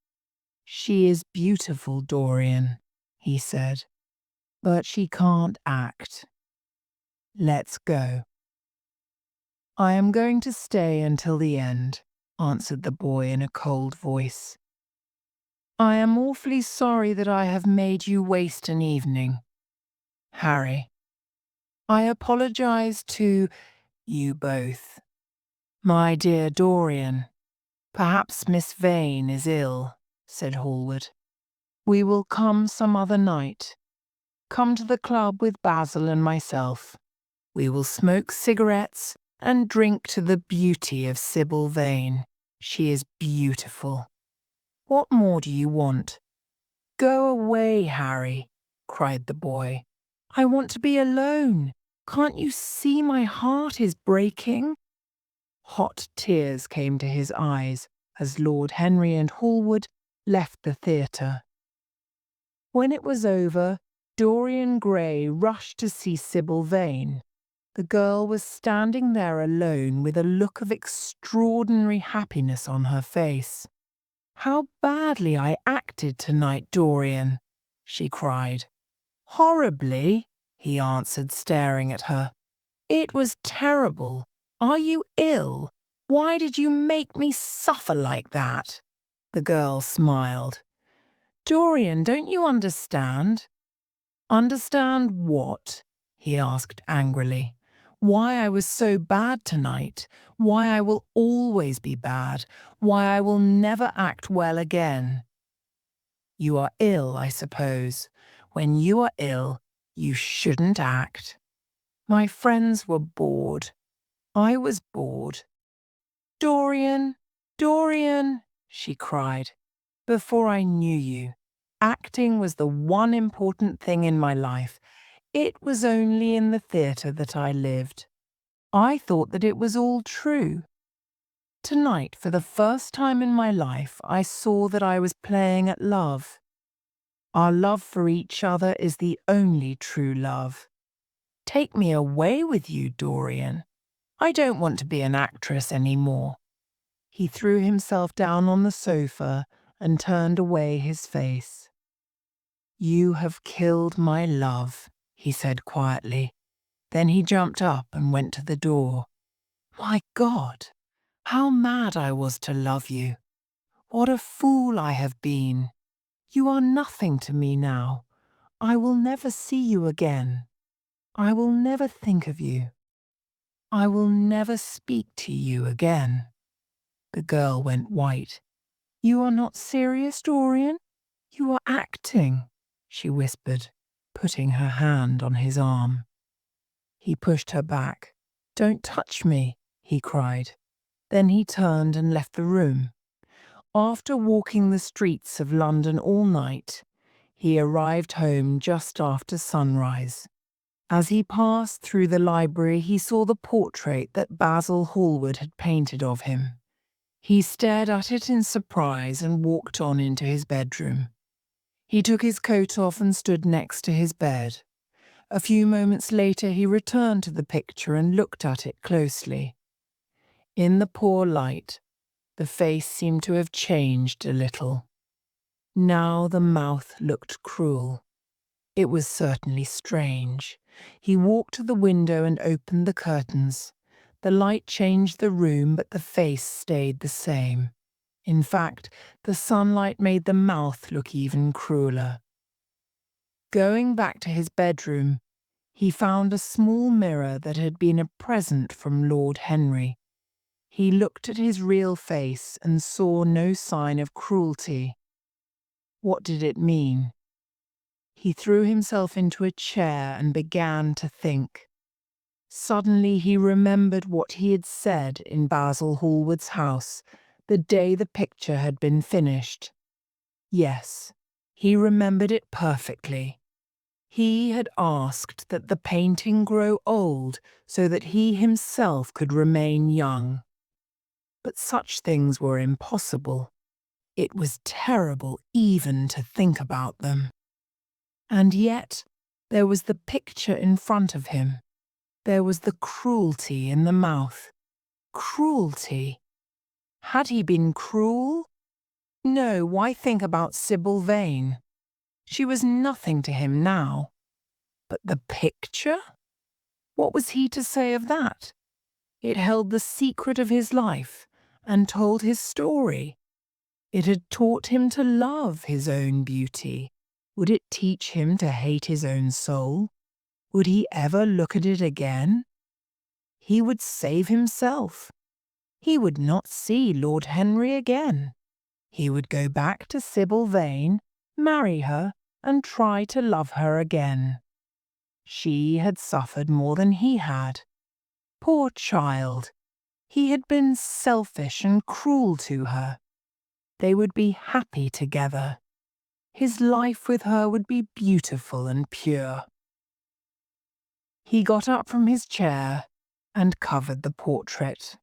"She is beautiful, Dorian," he said, "but she can't act. Let's go." "I am going to stay until the end," answered the boy in a cold voice. "I am awfully sorry that I have made you waste an evening. Harry, I apologize to you both. My dear Dorian, perhaps Miss Vane is ill," said Hallward. "We will come some other night. Come to the club with Basil and myself. We will smoke cigarettes and drink to the beauty of Sybil Vane. She is beautiful. What more do you want?" "Go away, Harry," cried the boy. "I want to be alone. Can't you see my heart is breaking?" Hot tears came to his eyes as Lord Henry and Hallward left the theatre. When it was over, Dorian Gray rushed to see Sybil Vane. The girl was standing there alone with a look of extraordinary happiness on her face. "How badly I acted tonight, Dorian," she cried. "Horribly," he answered, staring at her. "It was terrible. Are you ill? Why did you make me suffer like that?" The girl smiled. "Dorian, don't you understand?" "Understand what?" he asked angrily. "Why I was so bad tonight, why I will always be bad, why I will never act well again." "You are ill, I suppose. When you are ill, you shouldn't act. My friends were bored. I was bored." "Dorian, Dorian," she cried. "Before I knew you, acting was the one important thing in my life. It was only in the theatre that I lived. I thought that it was all true. Tonight, for the first time in my life, I saw that I was playing at love. Our love for each other is the only true love. Take me away with you, Dorian. I don't want to be an actress any more." He threw himself down on the sofa and turned away his face. "You have killed my love," he said quietly. Then he jumped up and went to the door. "My God, how mad I was to love you! What a fool I have been! You are nothing to me now. I will never see you again. I will never think of you. I will never speak to you again." The girl went white. "You are not serious, Dorian? You are acting," she whispered, putting her hand on his arm. He pushed her back. "Don't touch me," he cried. Then he turned and left the room. After walking the streets of London all night, he arrived home just after sunrise. As he passed through the library, he saw the portrait that Basil Hallward had painted of him. He stared at it in surprise and walked on into his bedroom. He took his coat off and stood next to his bed. A few moments later, he returned to the picture and looked at it closely. In the poor light, the face seemed to have changed a little. Now the mouth looked cruel. It was certainly strange. He walked to the window and opened the curtains. The light changed the room, but the face stayed the same. In fact, the sunlight made the mouth look even crueler. Going back to his bedroom, he found a small mirror that had been a present from Lord Henry. He looked at his real face and saw no sign of cruelty. What did it mean? He threw himself into a chair and began to think. Suddenly he remembered what he had said in Basil Hallward's house the day the picture had been finished. Yes, he remembered it perfectly. He had asked that the painting grow old so that he himself could remain young. But such things were impossible. It was terrible even to think about them. And yet, there was the picture in front of him. There was the cruelty in the mouth. Cruelty. Had he been cruel? No, why think about Sybil Vane? She was nothing to him now. But the picture? What was he to say of that? It held the secret of his life and told his story. It had taught him to love his own beauty. Would it teach him to hate his own soul? Would he ever look at it again? He would save himself. He would not see Lord Henry again. He would go back to Sybil Vane, marry her, and try to love her again. She had suffered more than he had. Poor child! He had been selfish and cruel to her. They would be happy together. His life with her would be beautiful and pure. He got up from his chair and covered the portrait.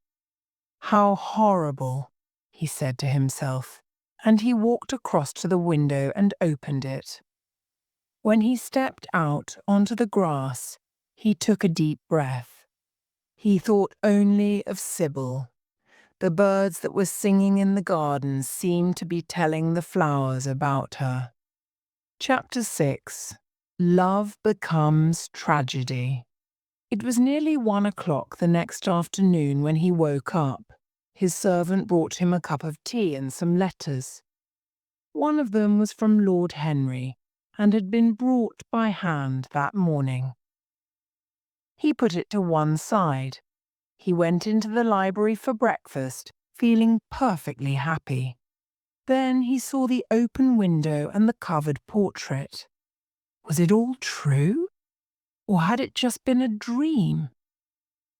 How horrible, he said to himself, and he walked across to the window and opened it. When he stepped out onto the grass, he took a deep breath. He thought only of Sybil. The birds that were singing in the garden seemed to be telling the flowers about her. Chapter 6. Love Becomes Tragedy. It was nearly 1 o'clock the next afternoon when he woke up. His servant brought him a cup of tea and some letters. One of them was from Lord Henry, and had been brought by hand that morning. He put it to one side. He went into the library for breakfast, feeling perfectly happy. Then he saw the open window and the covered portrait. Was it all true? Or had it just been a dream?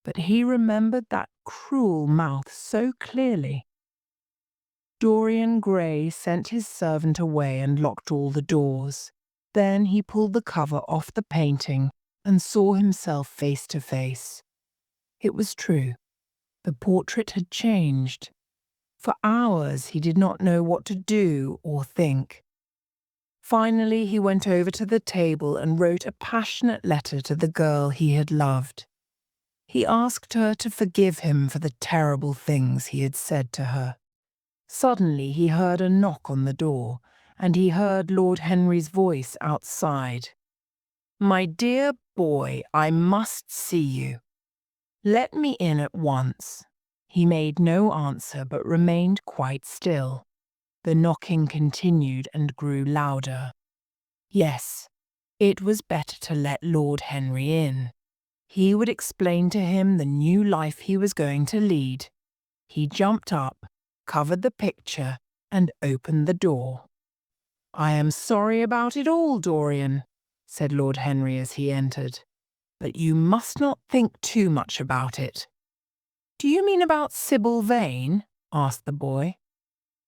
But he remembered that cruel mouth so clearly. Dorian Gray sent his servant away and locked all the doors. Then he pulled the cover off the painting and saw himself face to face. It was true. The portrait had changed. For hours he did not know what to do or think. Finally, he went over to the table and wrote a passionate letter to the girl he had loved. He asked her to forgive him for the terrible things he had said to her. Suddenly he heard a knock on the door, and he heard Lord Henry's voice outside. "My dear boy, I must see you. Let me in at once." He made no answer but remained quite still. The knocking continued and grew louder. Yes, it was better to let Lord Henry in. He would explain to him the new life he was going to lead. He jumped up, covered the picture, and opened the door. "I am sorry about it all, Dorian," said Lord Henry as he entered. "But you must not think too much about it." "Do you mean about Sybil Vane?" asked the boy.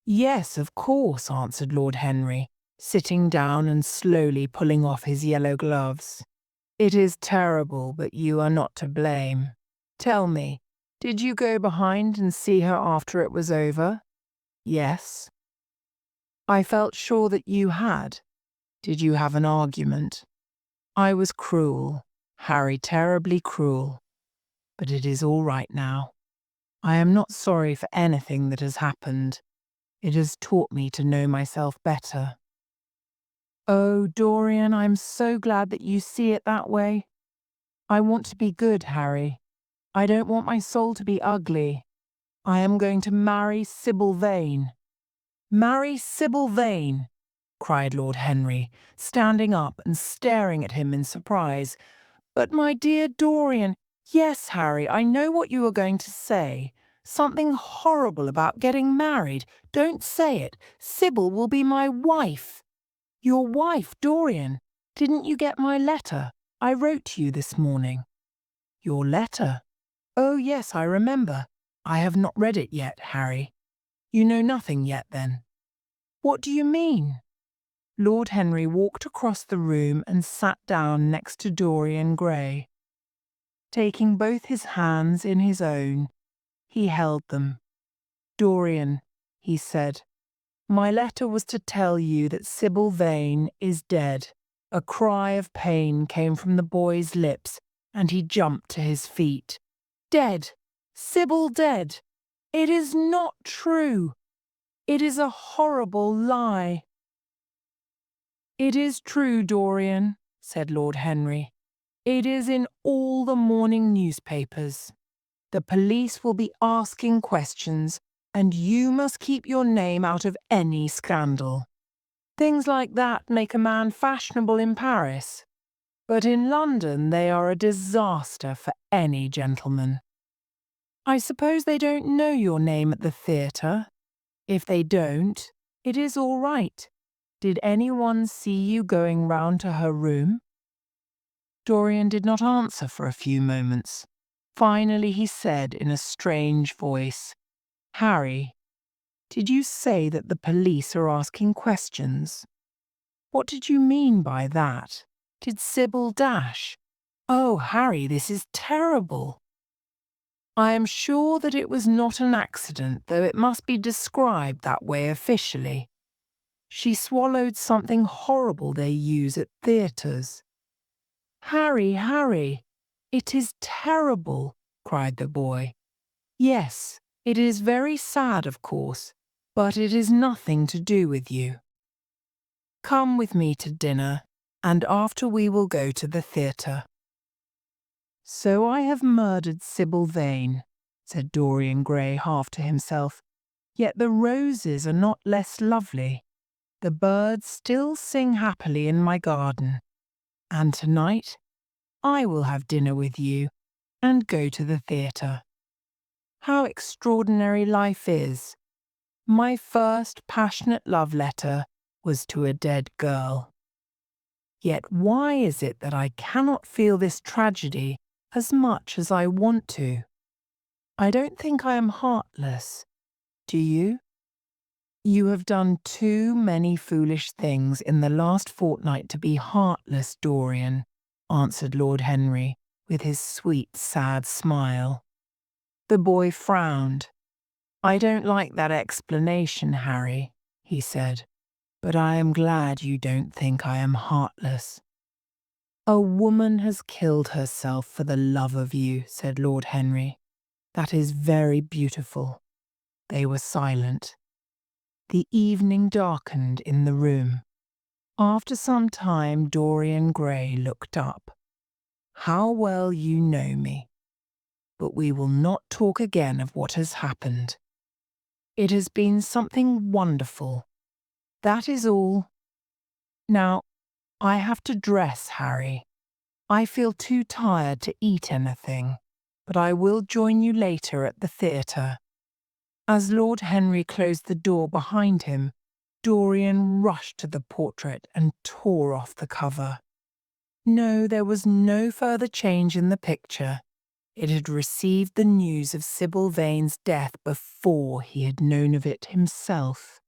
"Yes, of course," answered Lord Henry, sitting down and slowly pulling off his yellow gloves. "It is terrible, but you are not to blame. Tell me, did you go behind and see her after it was over?" "Yes." "I felt sure that you had. Did you have an argument?" "I was cruel, Harry, terribly cruel. But it is all right now. I am not sorry for anything that has happened. It has taught me to know myself better." "Oh, Dorian, I'm so glad that you see it that way. I want to be good, Harry. I don't want my soul to be ugly. I am going to marry Sybil Vane." "Marry Sybil Vane!" cried Lord Henry, standing up and staring at him in surprise. "But my dear Dorian—" "Yes, Harry, I know what you are going to say. Something horrible about getting married. Don't say it. Sybil will be my wife." "Your wife, Dorian? Didn't you get my letter? I wrote to you this morning." "Your letter? Oh, yes, I remember. I have not read it yet, Harry. You know nothing yet, then?" "What do you mean?" Lord Henry walked across the room and sat down next to Dorian Gray. Taking both his hands in his own, he held them. "Dorian," he said, "my letter was to tell you that Sybil Vane is dead." A cry of pain came from the boy's lips, and he jumped to his feet. "Dead! Sybil dead! It is not true! It is a horrible lie." "It is true, Dorian," said Lord Henry. "It is in all the morning newspapers. The police will be asking questions, and you must keep your name out of any scandal. Things like that make a man fashionable in Paris, but in London they are a disaster for any gentleman. I suppose they don't know your name at the theatre? If they don't, it is all right. Did anyone see you going round to her room?" Dorian did not answer for a few moments. Finally he said in a strange voice, "Harry, did you say that the police are asking questions? What did you mean by that? Did Sybil dash? Oh, Harry, this is terrible." "I am sure that it was not an accident, though it must be described that way officially. She swallowed something horrible they use at theatres." "Harry, Harry, it is terrible," cried the boy. "Yes, it is very sad, of course, but it is nothing to do with you. Come with me to dinner, and after we will go to the theatre." "So I have murdered Sybil Vane," said Dorian Gray half to himself. "Yet the roses are not less lovely. The birds still sing happily in my garden. And tonight I will have dinner with you and go to the theatre. How extraordinary life is! My first passionate love letter was to a dead girl. Yet why is it that I cannot feel this tragedy as much as I want to? I don't think I am heartless. Do you?" "You have done too many foolish things in the last fortnight to be heartless, Dorian," answered Lord Henry, with his sweet, sad smile. The boy frowned. "I don't like that explanation, Harry," he said, "but I am glad you don't think I am heartless." "A woman has killed herself for the love of you," said Lord Henry. "That is very beautiful." They were silent. The evening darkened in the room. After some time, Dorian Gray looked up. "How well you know me. But we will not talk again of what has happened. It has been something wonderful, That is all. Now, I have to dress, Harry. I feel too tired to eat anything, but I will join you later at the theatre. As Lord Henry closed the door behind him, Dorian rushed to the portrait and tore off the cover. No, there was no further change in the picture. It had received the news of Sybil Vane's death before he had known of it himself.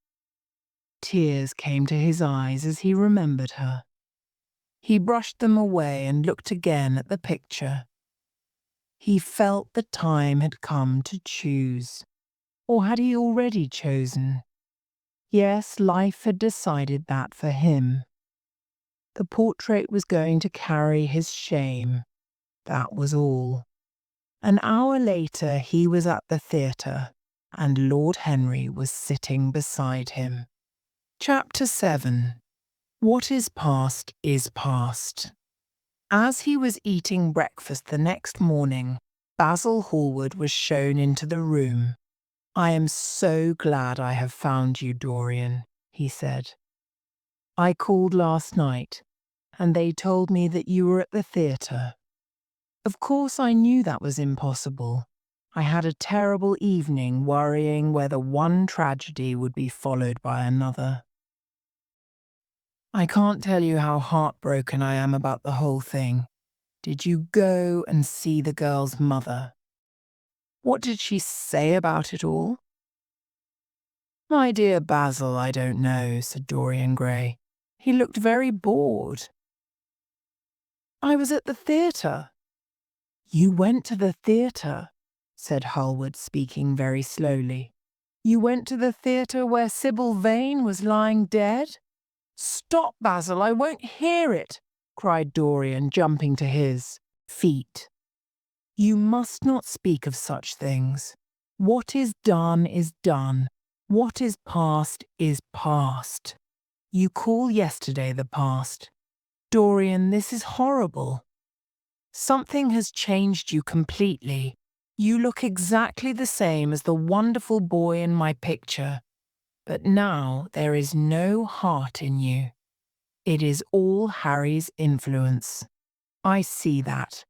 Tears came to his eyes as he remembered her. He brushed them away and looked again at the picture. He felt the time had come to choose. Or had he already chosen? Yes, life had decided that for him. The portrait was going to carry his shame. That was all. An hour later he was at the theatre, and Lord Henry was sitting beside him. Chapter 7. What is past is past. As he was eating breakfast the next morning, Basil Hallward was shown into the room. "I am so glad I have found you, Dorian," he said. "I called last night, and they told me that you were at the theatre. Of course I knew that was impossible. I had a terrible evening worrying whether one tragedy would be followed by another. I can't tell you how heartbroken I am about the whole thing. Did you go and see the girl's mother? What did she say about it all?" "My dear Basil, I don't know," said Dorian Gray. "He looked very bored." "I was at the theatre." "You went to the theatre," said Hallward, speaking very slowly. "You went to the theatre where Sybil Vane was lying dead?" "Stop, Basil, I won't hear it," cried Dorian, jumping to his feet. "You must not speak of such things. What is done is done. What is past is past. You call yesterday the past. Dorian, this is horrible. Something has changed you completely. You look exactly the same as the wonderful boy in my picture. But now there is no heart in you. It is all Harry's influence. I see that."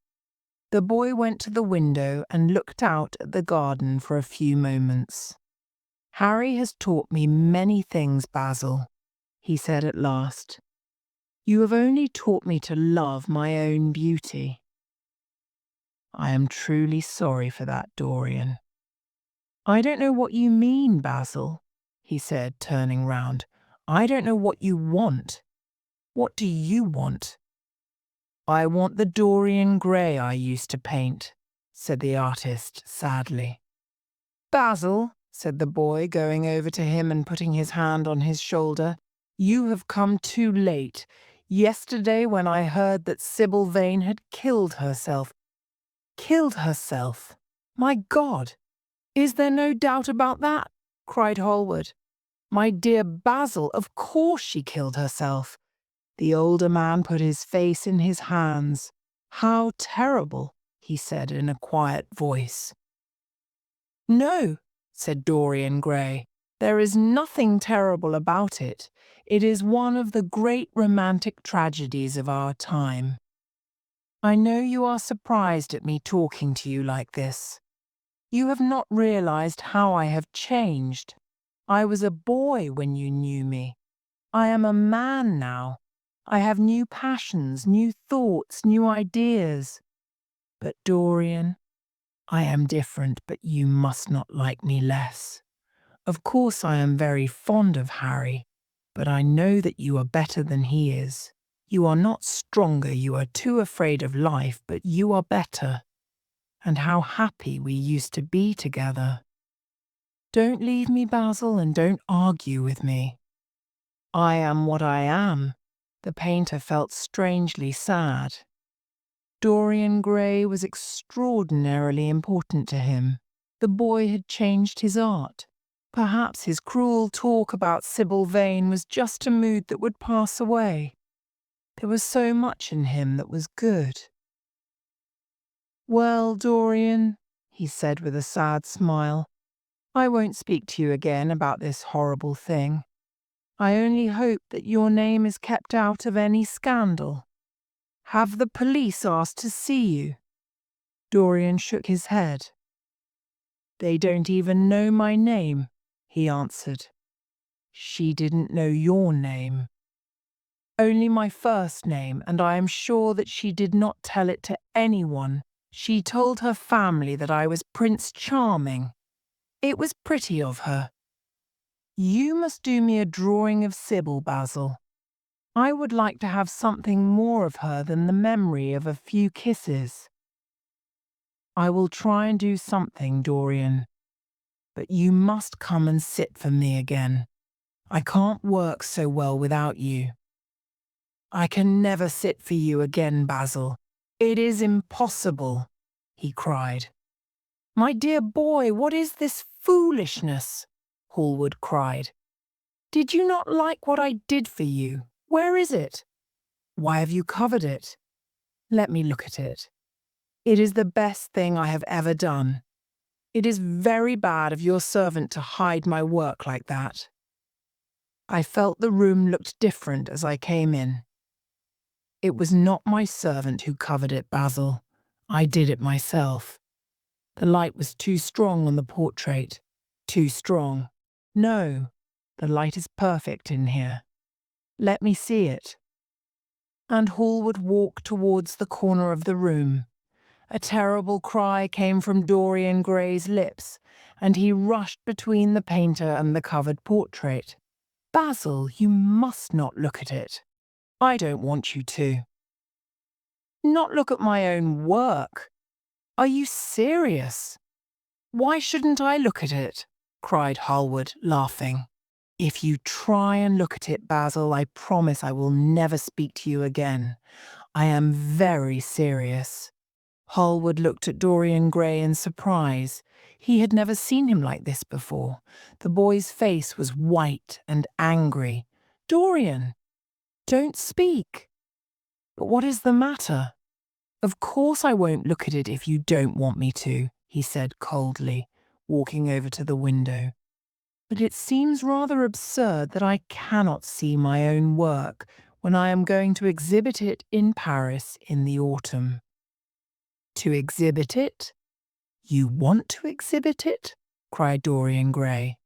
The boy went to the window and looked out at the garden for a few moments. "Harry has taught me many things, Basil," he said at last. "You have only taught me to love my own beauty." "I am truly sorry for that, Dorian." "I don't know what you mean, Basil," he said, turning round. "I don't know what you want. What do you want?" "I want the Dorian Gray I used to paint," said the artist sadly. "Basil," said the boy, going over to him and putting his hand on his shoulder, "you have come too late. Yesterday, when I heard that Sybil Vane had killed herself—" "Killed herself? My God! Is there no doubt about that?" cried Hallward. "My dear Basil, of course she killed herself." The older man put his face in his hands. "How terrible," he said in a quiet voice. "No," said Dorian Gray. "There is nothing terrible about it. It is one of the great romantic tragedies of our time. I know you are surprised at me talking to you like this. You have not realized how I have changed. I was a boy when you knew me. I am a man now. I have new passions, new thoughts, new ideas. But Dorian, I am different, but you must not like me less. Of course I am very fond of Harry, but I know that you are better than he is. You are not stronger, you are too afraid of life, but you are better. And how happy we used to be together. Don't leave me, Basil, and don't argue with me. I am what I am." The painter felt strangely sad. Dorian Gray was extraordinarily important to him. The boy had changed his art. Perhaps his cruel talk about Sybil Vane was just a mood that would pass away. There was so much in him that was good. "Well, Dorian," he said with a sad smile, "I won't speak to you again about this horrible thing. I only hope that your name is kept out of any scandal. Have the police asked to see you?" Dorian shook his head. "They don't even know my name," he answered. "She didn't know your name." "Only my first name, and I am sure that she did not tell it to anyone. She told her family that I was Prince Charming. It was pretty of her. You must do me a drawing of Sybil, Basil. I would like to have something more of her than the memory of a few kisses." "I will try and do something, Dorian. But you must come and sit for me again. I can't work so well without you." "I can never sit for you again, Basil. It is impossible," he cried. "My dear boy, what is this foolishness?" Hallward cried. "Did you not like what I did for you? Where is it? Why have you covered it? Let me look at it. It is the best thing I have ever done. It is very bad of your servant to hide my work like that." I felt the room looked different as I came in. "It was not my servant who covered it, Basil. I did it myself. The light was too strong on the portrait. Too strong. No, the light is perfect in here. Let me see it." And Hallward walked towards the corner of the room. A terrible cry came from Dorian Gray's lips, and he rushed between the painter and the covered portrait. "Basil, you must not look at it. I don't want you to." "Not look at my own work? Are you serious?" "Why shouldn't I look at it?" cried Hallward, laughing. "If you try and look at it, Basil, I promise I will never speak to you again. I am very serious." Hallward looked at Dorian Gray in surprise. He had never seen him like this before. The boy's face was white and angry. "Dorian, don't speak." "But what is the matter?" "Of course I won't look at it if you don't want me to," he said coldly, walking over to the window. "But it seems rather absurd that I cannot see my own work when I am going to exhibit it in Paris in the autumn." "To exhibit it? You want to exhibit it?" cried Dorian Gray.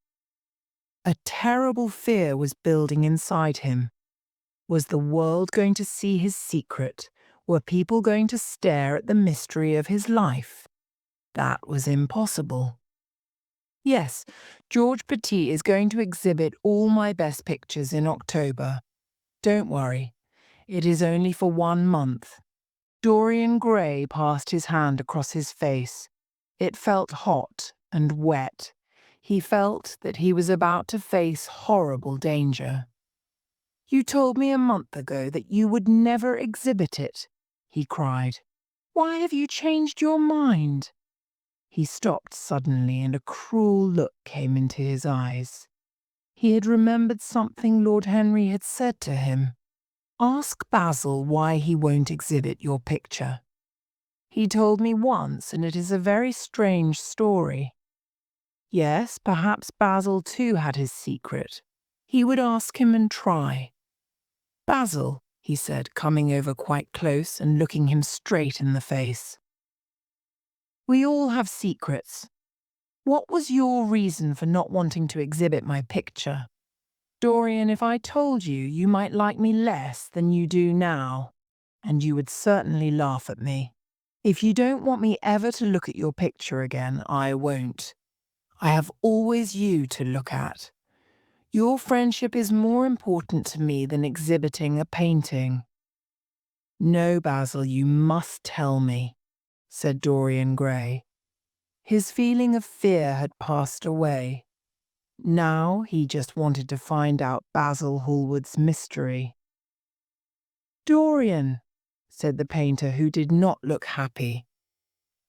A terrible fear was building inside him. Was the world going to see his secret? Were people going to stare at the mystery of his life? That was impossible. "Yes, George Petit is going to exhibit all my best pictures in October. Don't worry, it is only for 1 month." Dorian Gray passed his hand across his face. It felt hot and wet. He felt that he was about to face horrible danger. "You told me a month ago that you would never exhibit it," he cried. "Why have you changed your mind?" He stopped suddenly, and a cruel look came into his eyes. He had remembered something Lord Henry had said to him. "Ask Basil why he won't exhibit your picture. He told me once, and it is a very strange story." Yes, perhaps Basil too had his secret. He would ask him and try. "Basil," he said, coming over quite close and looking him straight in the face. "We all have secrets. What was your reason for not wanting to exhibit my picture? Dorian, if I told you, you might like me less than you do now, and you would certainly laugh at me. If you don't want me ever to look at your picture again, I won't. I have always you to look at. Your friendship is more important to me than exhibiting a painting." "No, Basil, you must tell me," said Dorian Gray. His feeling of fear had passed away. Now he just wanted to find out Basil Hallward's mystery. "Dorian," said the painter, who did not look happy,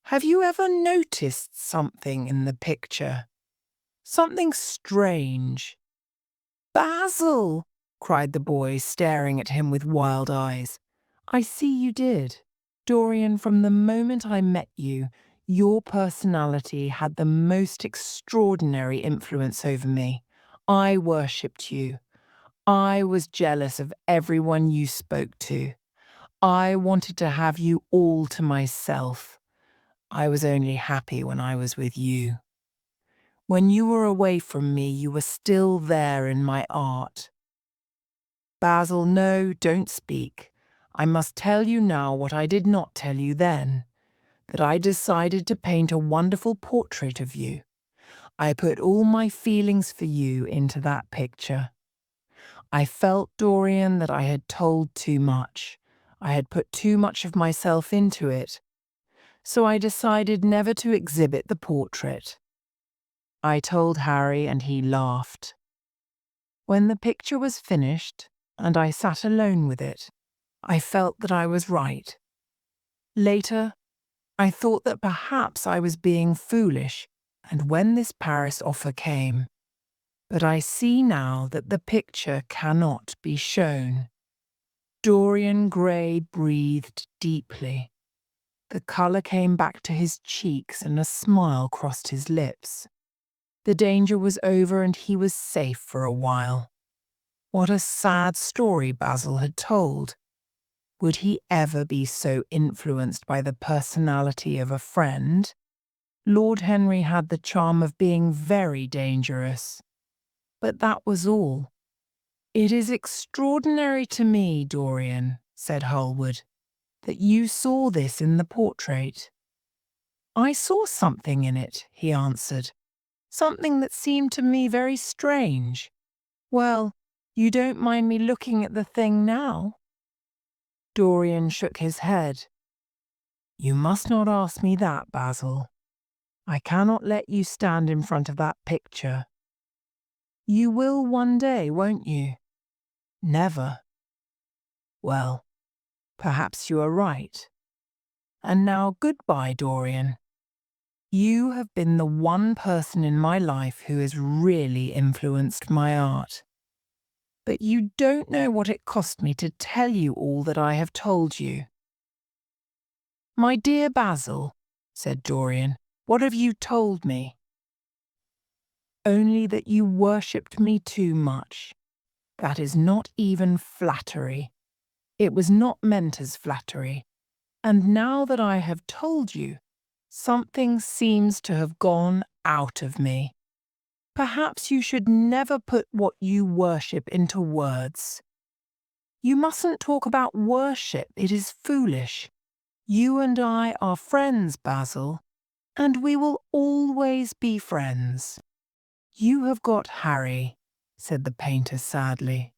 "have you ever noticed something in the picture? Something strange?" "Basil!" cried the boy, staring at him with wild eyes. "I see you did. Dorian, from the moment I met you, your personality had the most extraordinary influence over me. I worshipped you. I was jealous of everyone you spoke to. I wanted to have you all to myself. I was only happy when I was with you. When you were away from me, you were still there in my art. Basil, no, don't speak. I must tell you now what I did not tell you then, that I decided to paint a wonderful portrait of you. I put all my feelings for you into that picture. I felt, Dorian, that I had told too much. I had put too much of myself into it. So I decided never to exhibit the portrait. I told Harry and he laughed. When the picture was finished and I sat alone with it, I felt that I was right. Later, I thought that perhaps I was being foolish, and when this Paris offer came, but I see now that the picture cannot be shown. Dorian Gray breathed deeply. The colour came back to his cheeks and a smile crossed his lips. The danger was over and he was safe for a while. What a sad story Basil had told. Would he ever be so influenced by the personality of a friend? Lord Henry had the charm of being very dangerous. But that was all. "It is extraordinary to me, Dorian," said Hallward, "that you saw this in the portrait." "I saw something in it," he answered. "Something that seemed to me very strange. Well, you don't mind me looking at the thing now?" Dorian shook his head. "You must not ask me that, Basil. I cannot let you stand in front of that picture." "You will one day, won't you?" "Never." "Well, perhaps you are right. And now goodbye, Dorian. You have been the one person in my life who has really influenced my art. But you don't know what it cost me to tell you all that I have told you." "My dear Basil," said Dorian, "what have you told me?" "Only that you worshipped me too much. That is not even flattery. It was not meant as flattery. And now that I have told you, something seems to have gone out of me. Perhaps you should never put what you worship into words. You mustn't talk about worship, it is foolish. You and I are friends, Basil, and we will always be friends." "You have got Harry," said the painter sadly.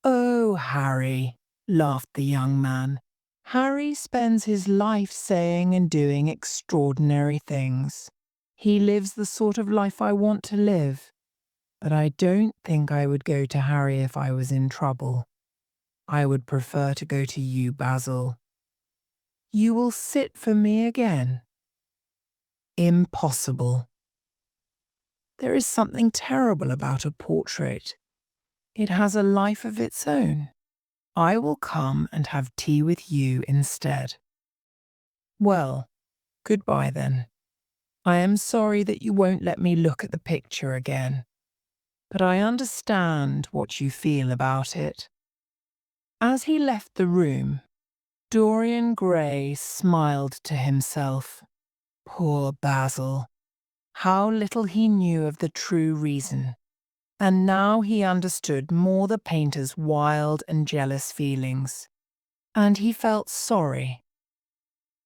"Oh, Harry," laughed the young man. "Harry spends his life saying and doing extraordinary things. He lives the sort of life I want to live. But I don't think I would go to Harry if I was in trouble. I would prefer to go to you, Basil. You will sit for me again?" "Impossible. There is something terrible about a portrait. It has a life of its own. I will come and have tea with you instead." "Well, goodbye then. I am sorry that you won't let me look at the picture again, but I understand what you feel about it." As he left the room, Dorian Gray smiled to himself. Poor Basil! How little he knew of the true reason. And now he understood more the painter's wild and jealous feelings. And he felt sorry.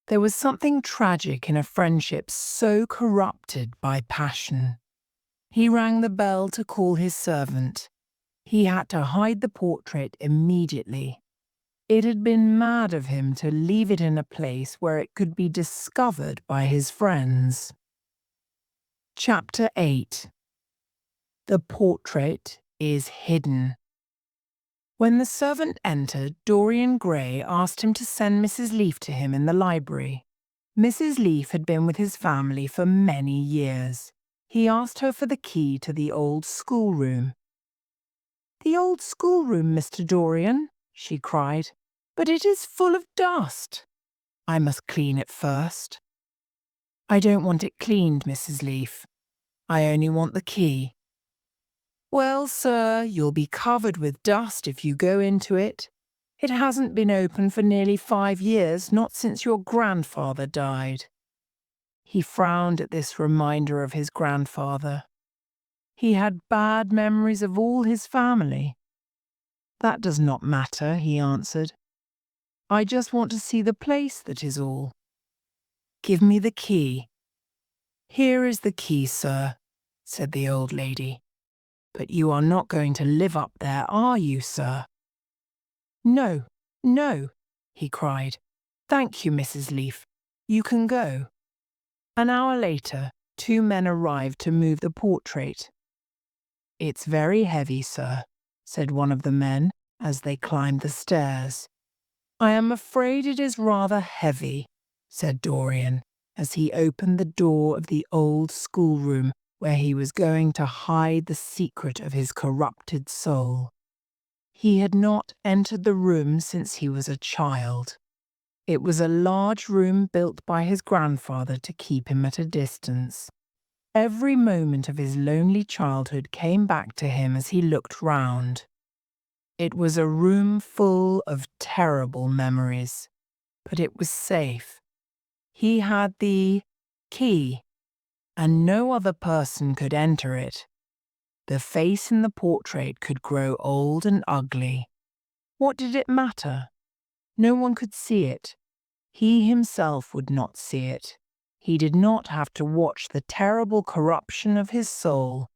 There was something tragic in a friendship so corrupted by passion. He rang the bell to call his servant. He had to hide the portrait immediately. It had been mad of him to leave it in a place where it could be discovered by his friends. Chapter 8. The portrait is hidden. When the servant entered, Dorian Gray asked him to send Mrs. Leaf to him in the library. Mrs. Leaf had been with his family for many years. He asked her for the key to the old schoolroom. "The old schoolroom, Mr. Dorian," she cried, "but it is full of dust. I must clean it first." "I don't want it cleaned, Mrs. Leaf. I only want the key." Well, sir, you'll be covered with dust if you go into it. It hasn't been open for nearly 5 years, not since your grandfather died. He frowned at this reminder of his grandfather. He had bad memories of all his family. That does not matter, he answered. I just want to see the place, that is all. Give me the key. Here is the key, sir, said the old lady. But you are not going to live up there, are you, sir? No, no, he cried. Thank you, Mrs. Leaf. You can go. An hour later, 2 men arrived to move the portrait. It's very heavy, sir, said one of the men as they climbed the stairs. I am afraid it is rather heavy, said Dorian, as he opened the door of the old schoolroom where he was going to hide the secret of his corrupted soul. He had not entered the room since he was a child. It was a large room built by his grandfather to keep him at a distance. Every moment of his lonely childhood came back to him as he looked round. It was a room full of terrible memories, but it was safe. He had the key, and no other person could enter it. The face in the portrait could grow old and ugly. What did it matter? No one could see it. He himself would not see it. He did not have to watch the terrible corruption of his soul.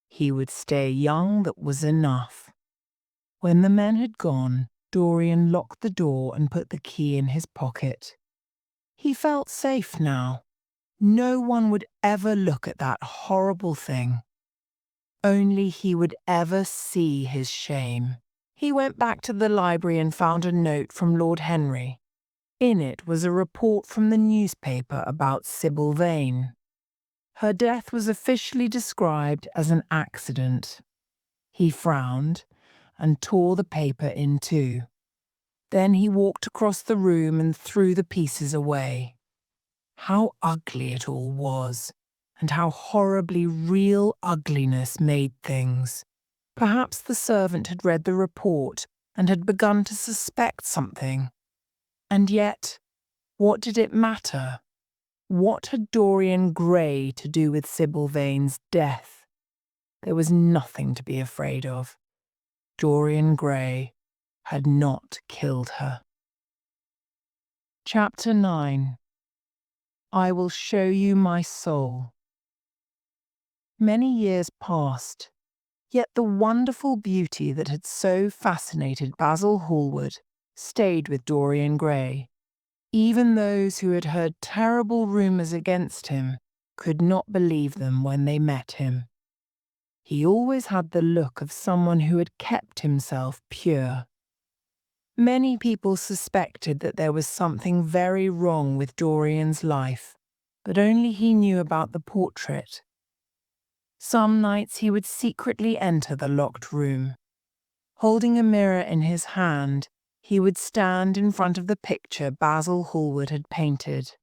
He would stay young, that was enough. When the men had gone, Dorian locked the door and put the key in his pocket. He felt safe now. No one would ever look at that horrible thing. Only he would ever see his shame. He went back to the library and found a note from Lord Henry. In it was a report from the newspaper about Sybil Vane. Her death was officially described as an accident. He frowned and tore the paper in two. Then he walked across the room and threw the pieces away. How ugly it all was, and how horribly real ugliness made things. Perhaps the servant had read the report and had begun to suspect something. And yet, what did it matter? What had Dorian Gray to do with Sybil Vane's death? There was nothing to be afraid of. Dorian Gray had not killed her. Chapter 9. I will show you my soul. Many years passed, yet the wonderful beauty that had so fascinated Basil Hallward stayed with Dorian Gray. Even those who had heard terrible rumours against him could not believe them when they met him. He always had the look of someone who had kept himself pure. Many people suspected that there was something very wrong with Dorian's life, but only he knew about the portrait. Some nights he would secretly enter the locked room. Holding a mirror in his hand, he would stand in front of the picture Basil Hallward had painted.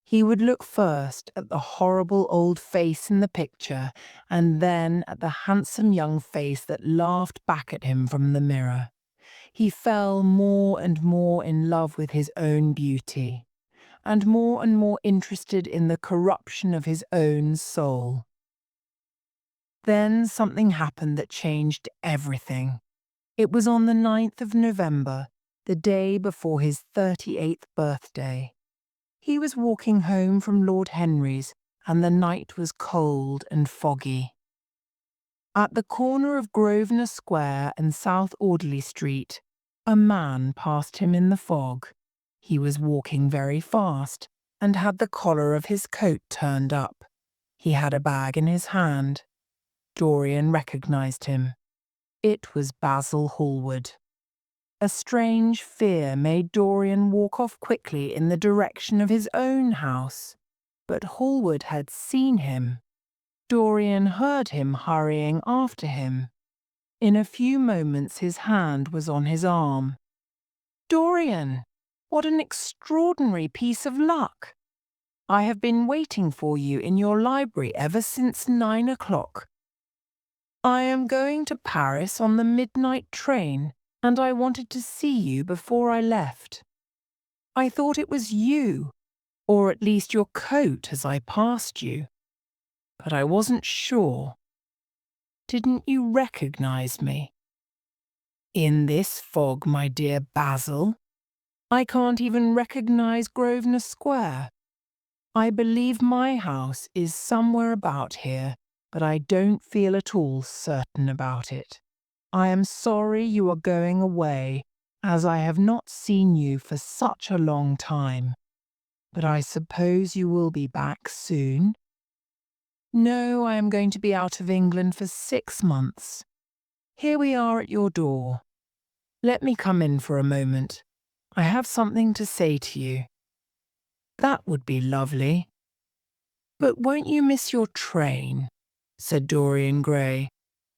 He would look first at the horrible old face in the picture and then at the handsome young face that laughed back at him from the mirror. He fell more and more in love with his own beauty, and more interested in the corruption of his own soul. Then something happened that changed everything. It was on the 9th of November, the day before his 38th birthday. He was walking home from Lord Henry's, and the night was cold and foggy. At the corner of Grosvenor Square and South Audley Street, a man passed him in the fog. He was walking very fast and had the collar of his coat turned up. He had a bag in his hand. Dorian recognized him. It was Basil Hallward. A strange fear made Dorian walk off quickly in the direction of his own house. But Hallward had seen him. Dorian heard him hurrying after him. In a few moments his hand was on his arm. "Dorian, what an extraordinary piece of luck! I have been waiting for you in your library ever since 9 o'clock. I am going to Paris on the midnight train, and I wanted to see you before I left. I thought it was you, or at least your coat as I passed you. But I wasn't sure. Didn't you recognize me? In this fog, my dear Basil, I can't even recognize Grosvenor Square. I believe my house is somewhere about here, but I don't feel at all certain about it. I am sorry you are going away, as I have not seen you for such a long time. But I suppose you will be back soon? No, I am going to be out of England for 6 months. Here we are at your door. Let me come in for a moment. I have something to say to you. That would be lovely. But won't you miss your train? Said Dorian Gray,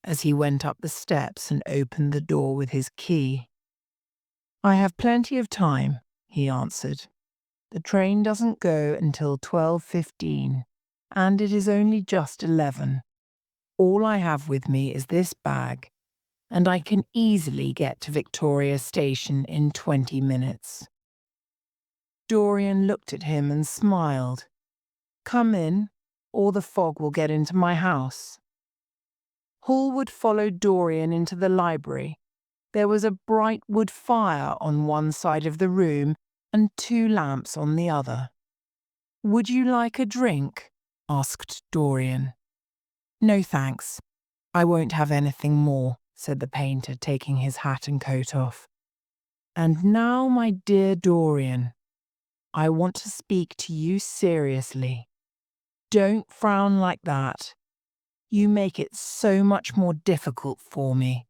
as he went up the steps and opened the door with his key. I have plenty of time, he answered. The train doesn't go until 12:15, and it is only just 11. All I have with me is this bag, and I can easily get to Victoria Station in 20 minutes. Dorian looked at him and smiled. Come in, or the fog will get into my house. Hallward followed Dorian into the library. There was a bright wood fire on one side of the room and 2 lamps on the other. Would you like a drink? Asked Dorian. No, thanks. I won't have anything more, said the painter, taking his hat and coat off. And now, my dear Dorian, I want to speak to you seriously. Don't frown like that. You make it so much more difficult for me.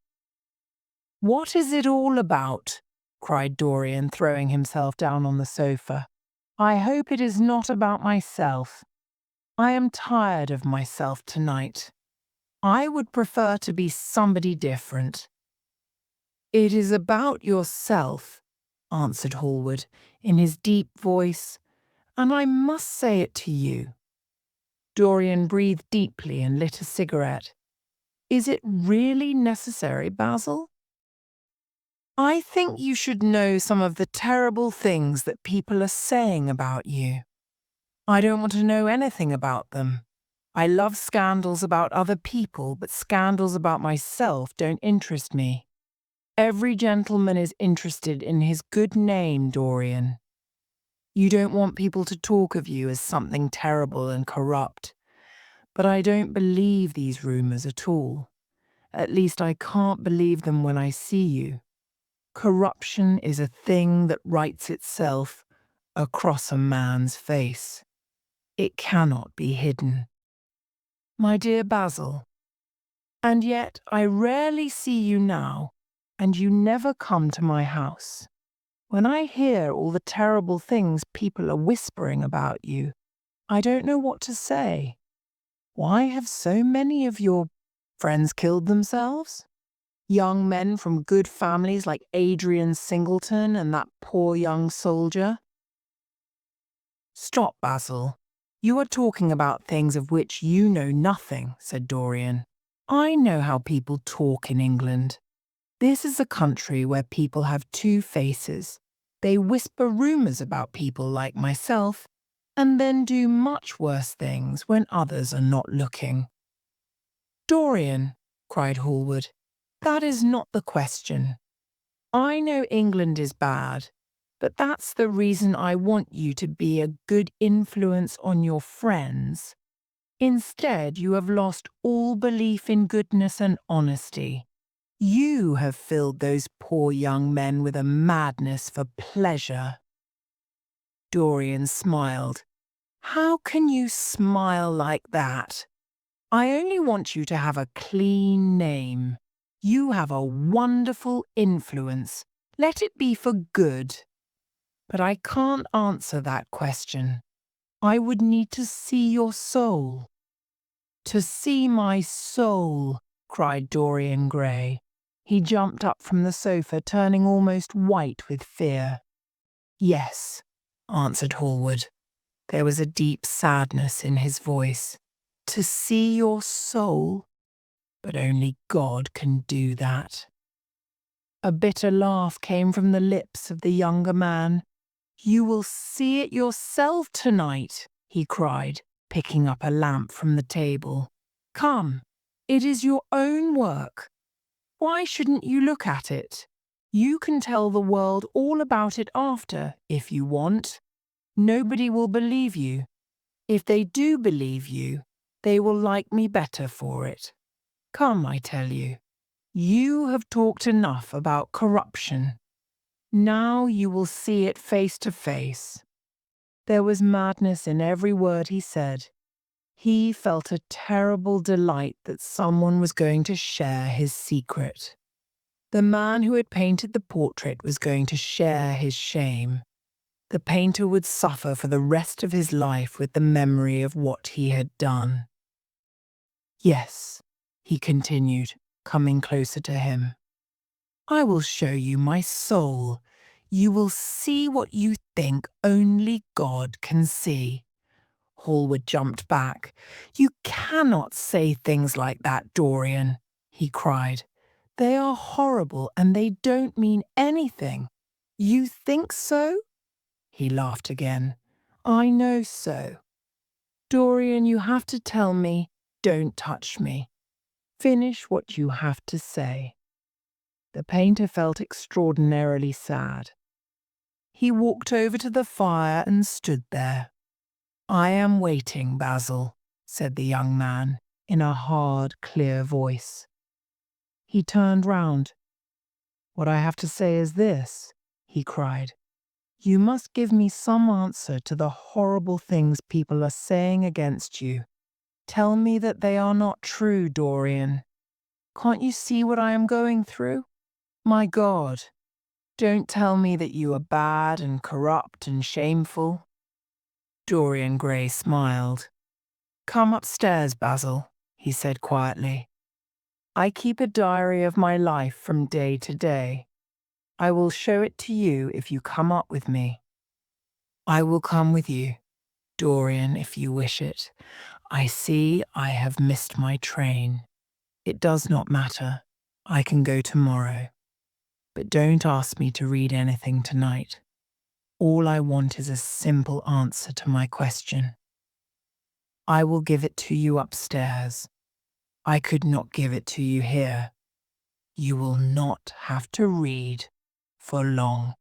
What is it all about? Cried Dorian, throwing himself down on the sofa. I hope it is not about myself. I am tired of myself tonight. I would prefer to be somebody different. It is about yourself, answered Hallward in his deep voice, and I must say it to you. Dorian breathed deeply and lit a cigarette. Is it really necessary, Basil? I think you should know some of the terrible things that people are saying about you. I don't want to know anything about them. I love scandals about other people, but scandals about myself don't interest me. Every gentleman is interested in his good name, Dorian. You don't want people to talk of you as something terrible and corrupt. But I don't believe these rumours at all. At least I can't believe them when I see you. Corruption is a thing that writes itself across a man's face. It cannot be hidden. My dear Basil, and yet I rarely see you now, and you never come to my house. When I hear all the terrible things people are whispering about you, I don't know what to say. Why have so many of your friends killed themselves? Young men from good families like Adrian Singleton and that poor young soldier? Stop, Basil. You are talking about things of which you know nothing, said Dorian. I know how people talk in England. This is a country where people have 2 faces. They whisper rumours about people like myself, and then do much worse things when others are not looking. Dorian, cried Hallward, that is not the question. I know England is bad, but that's the reason I want you to be a good influence on your friends. Instead, you have lost all belief in goodness and honesty. You have filled those poor young men with a madness for pleasure. Dorian smiled. How can you smile like that? I only want you to have a clean name. You have a wonderful influence. Let it be for good. But I can't answer that question. I would need to see your soul. To see my soul, cried Dorian Gray. He jumped up from the sofa, turning almost white with fear. Yes, answered Hallward. There was a deep sadness in his voice. To see your soul? but only God can do that. A bitter laugh came from the lips of the younger man. "You will see it yourself tonight," he cried, picking up a lamp from the table. "Come, it is your own work. Why shouldn't you look at it? You can tell the world all about it after, if you want. Nobody will believe you. If they do believe you, they will like me better for it. Come, I tell you. You have talked enough about corruption. Now you will see it face to face." There was madness in every word he said. He felt a terrible delight that someone was going to share his secret. The man who had painted the portrait was going to share his shame. The painter would suffer for the rest of his life with the memory of what he had done. "Yes," he continued, coming closer to him. "I will show you my soul. You will see what you think only God can see." Hallward jumped back. "You cannot say things like that, Dorian," he cried. "They are horrible and they don't mean anything." "You think so?" He laughed again. "I know so. Dorian, you have to tell me, don't touch me. Finish what you have to say." The painter felt extraordinarily sad. He walked over to the fire and stood there. "I am waiting, Basil," said the young man, in a hard, clear voice. He turned round. "What I have to say is this," he cried. "You must give me some answer to the horrible things people are saying against you. Tell me that they are not true, Dorian. Can't you see what I am going through? My God, don't tell me that you are bad and corrupt and shameful." Dorian Gray smiled. "Come upstairs, Basil," he said quietly. "I keep a diary of my life from day to day. I will show it to you if you come up with me." "I will come with you, Dorian, if you wish it. I see I have missed my train. It does not matter. I can go tomorrow. But don't ask me to read anything tonight. All I want is a simple answer to my question. I will give it to you upstairs. I could not give it to you here. You will not have to read for long."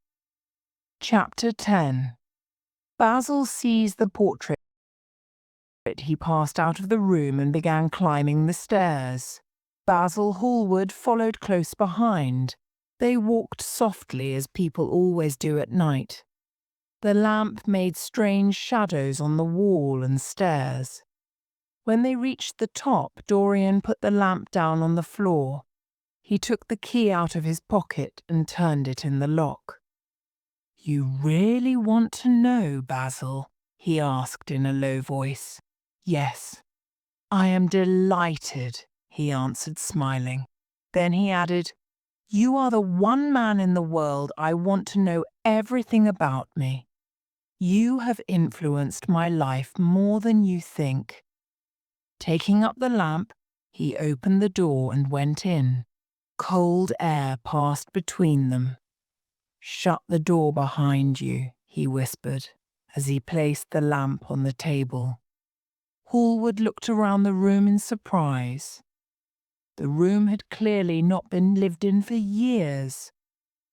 Chapter 10. Basil seized the portrait. He passed out of the room and began climbing the stairs. Basil Hallward followed close behind. They walked softly as people always do at night. The lamp made strange shadows on the wall and stairs. When they reached the top, Dorian put the lamp down on the floor. He took the key out of his pocket and turned it in the lock. "You really want to know, Basil?" he asked in a low voice. "Yes." "I am delighted," he answered, smiling. Then he added, "You are the one man in the world I want to know everything about me. You have influenced my life more than you think." Taking up the lamp, he opened the door and went in. Cold air passed between them. "Shut the door behind you," he whispered, as he placed the lamp on the table. Hallward looked around the room in surprise. The room had clearly not been lived in for years.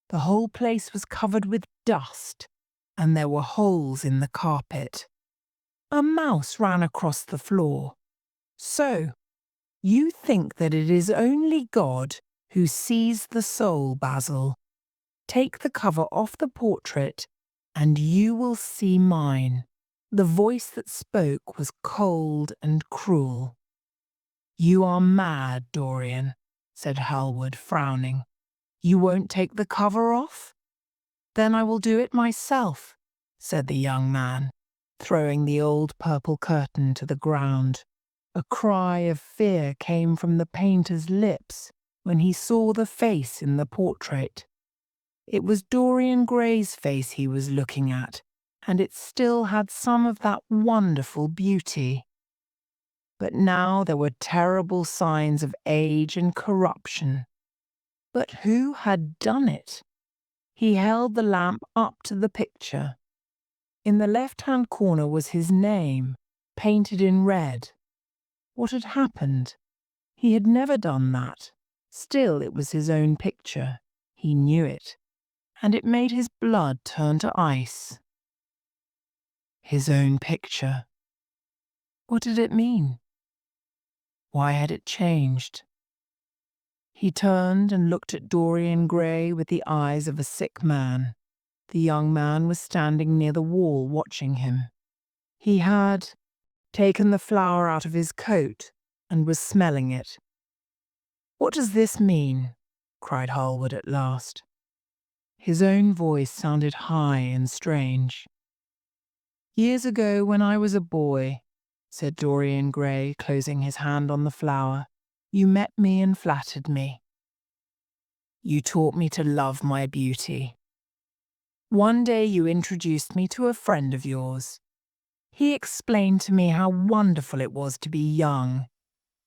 The whole place was covered with dust, and there were holes in the carpet. A mouse ran across the floor. "So, you think that it is only God who sees the soul, Basil? Take the cover off the portrait, and you will see mine." The voice that spoke was cold and cruel. "You are mad, Dorian," said Hallward, frowning. "You won't take the cover off?" "Then I will do it myself," said the young man, throwing the old purple curtain to the ground. A cry of fear came from the painter's lips when he saw the face in the portrait. It was Dorian Gray's face he was looking at, and it still had some of that wonderful beauty. but now there were terrible signs of age and corruption. But who had done it? He held the lamp up to the picture. In the left-hand corner was his name, painted in red. What had happened? He had never done that. Still, it was his own picture. He knew it, and it made his blood turn to ice. His own picture. What did it mean? Why had it changed? He turned and looked at Dorian Gray with the eyes of a sick man. The young man was standing near the wall watching him. He had taken the flower out of his coat and was smelling it. "What does this mean?" cried Hallward at last. His own voice sounded high and strange. "Years ago, when I was a boy," said Dorian Gray, closing his hand on the flower, "you met me and flattered me. You taught me to love my beauty. One day you introduced me to a friend of yours. He explained to me how wonderful it was to be young.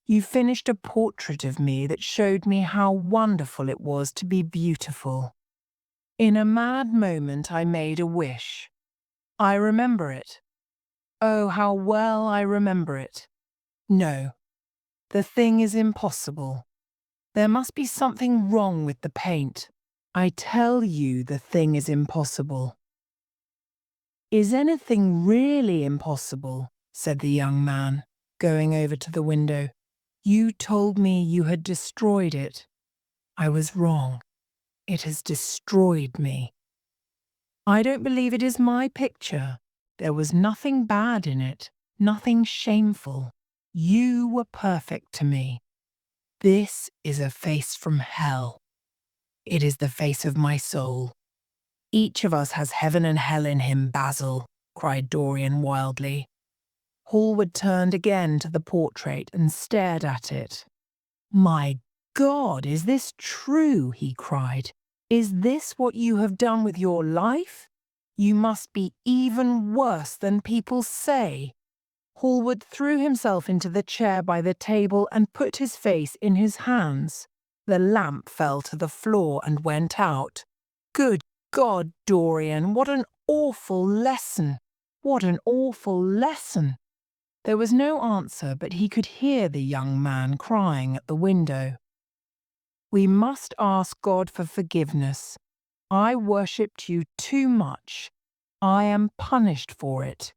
You finished a portrait of me that showed me how wonderful it was to be beautiful. In a mad moment I made a wish. I remember it. Oh, how well I remember it. No, the thing is impossible. There must be something wrong with the paint. I tell you the thing is impossible." "Is anything really impossible?" said the young man, going over to the window. "You told me you had destroyed it. I was wrong. It has destroyed me. I don't believe it is my picture. There was nothing bad in it, nothing shameful. You were perfect to me. This is a face from hell. It is the face of my soul. Each of us has heaven and hell in him, Basil," cried Dorian wildly. Hallward turned again to the portrait and stared at it. "My God, is this true?" he cried. "Is this what you have done with your life? You must be even worse than people say." Hallward threw himself into the chair by the table and put his face in his hands. The lamp fell to the floor and went out. "Good God, Dorian, what an awful lesson! What an awful lesson!" There was no answer, but he could hear the young man crying at the window. "We must ask God for forgiveness. I worshipped you too much. I am punished for it.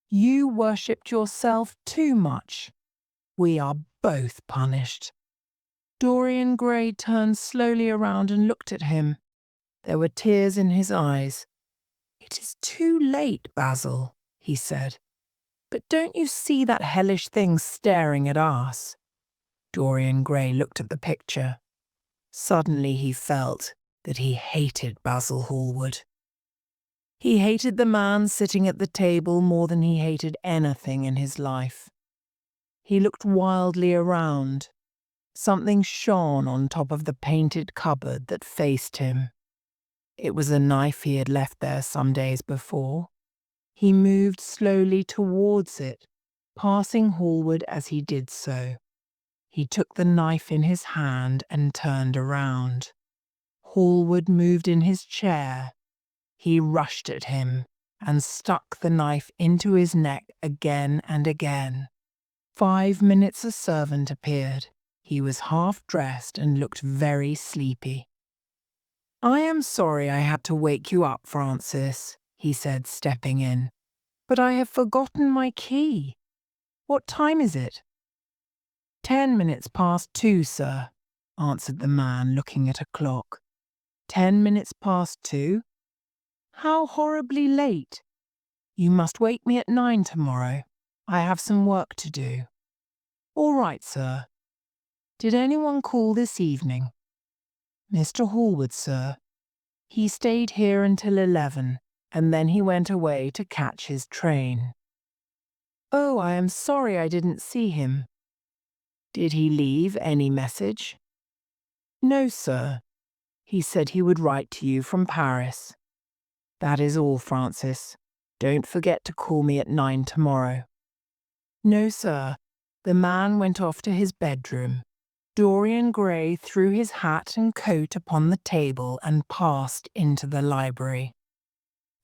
You worshipped yourself too much. We are both punished." Dorian Gray turned slowly around and looked at him. There were tears in his eyes. "It is too late, Basil," he said. "But don't you see that hellish thing staring at us?" Dorian Gray looked at the picture. Suddenly he felt that he hated Basil Hallward. He hated the man sitting at the table more than he hated anything in his life. He looked wildly around. Something shone on top of the painted cupboard that faced him. It was a knife he had left there some days before. He moved slowly towards it, passing Hallward as he did so. He took the knife in his hand and turned around. Hallward moved in his chair. He rushed at him and stuck the knife into his neck again and again. 5 minutes a servant appeared. He was half-dressed and looked very sleepy. "I am sorry I had to wake you up, Francis," he said, stepping in. "But I have forgotten my key. What time is it?" 10 minutes past 2, sir," answered the man, looking at a clock. 10 minutes past 2? How horribly late. You must wake me at 9 tomorrow. I have some work to do." "All right, sir." "Did anyone call this evening?" "Mr. Hallward, sir. He stayed here until 11, and then he went away to catch his train." "Oh, I am sorry I didn't see him." "Did he leave any message?" "No, sir. He said he would write to you from Paris." "That is all, Francis. Don't forget to call me at 9 tomorrow." "No, sir, The man went off to his bedroom. Dorian Gray threw his hat and coat upon the table and passed into the library.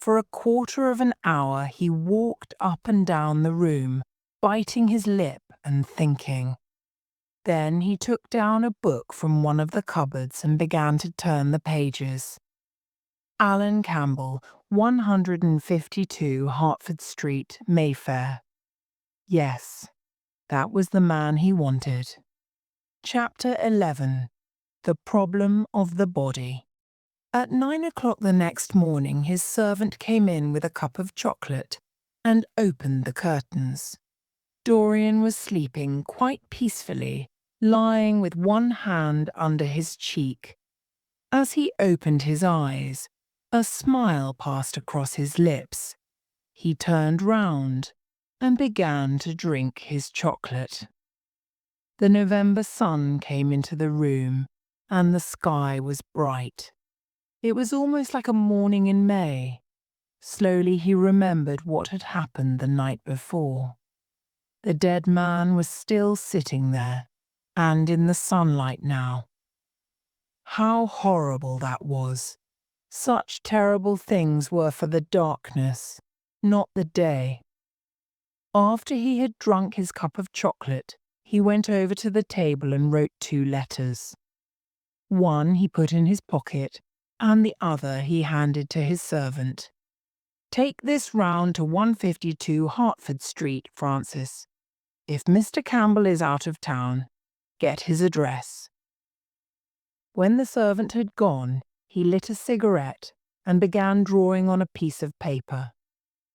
For a quarter of an hour he walked up and down the room, biting his lip and thinking. Then he took down a book from one of the cupboards and began to turn the pages. Alan Campbell, 152 Hertford Street, Mayfair. Yes, that was the man he wanted. Chapter 11. The Problem of the Body. At 9 o'clock the next morning, his servant came in with a cup of chocolate and opened the curtains. Dorian was sleeping quite peacefully, lying with one hand under his cheek. As he opened his eyes, a smile passed across his lips. He turned round and began to drink his chocolate. The November sun came into the room, and the sky was bright. It was almost like a morning in May. Slowly he remembered what had happened the night before. The dead man was still sitting there, and in the sunlight now. How horrible that was! Such terrible things were for the darkness, not the day. After he had drunk his cup of chocolate, he went over to the table and wrote 2 letters. One he put in his pocket, and the other he handed to his servant. "Take this round to 152 Hertford Street, Francis. If Mr. Campbell is out of town, get his address." When the servant had gone, he lit a cigarette and began drawing on a piece of paper.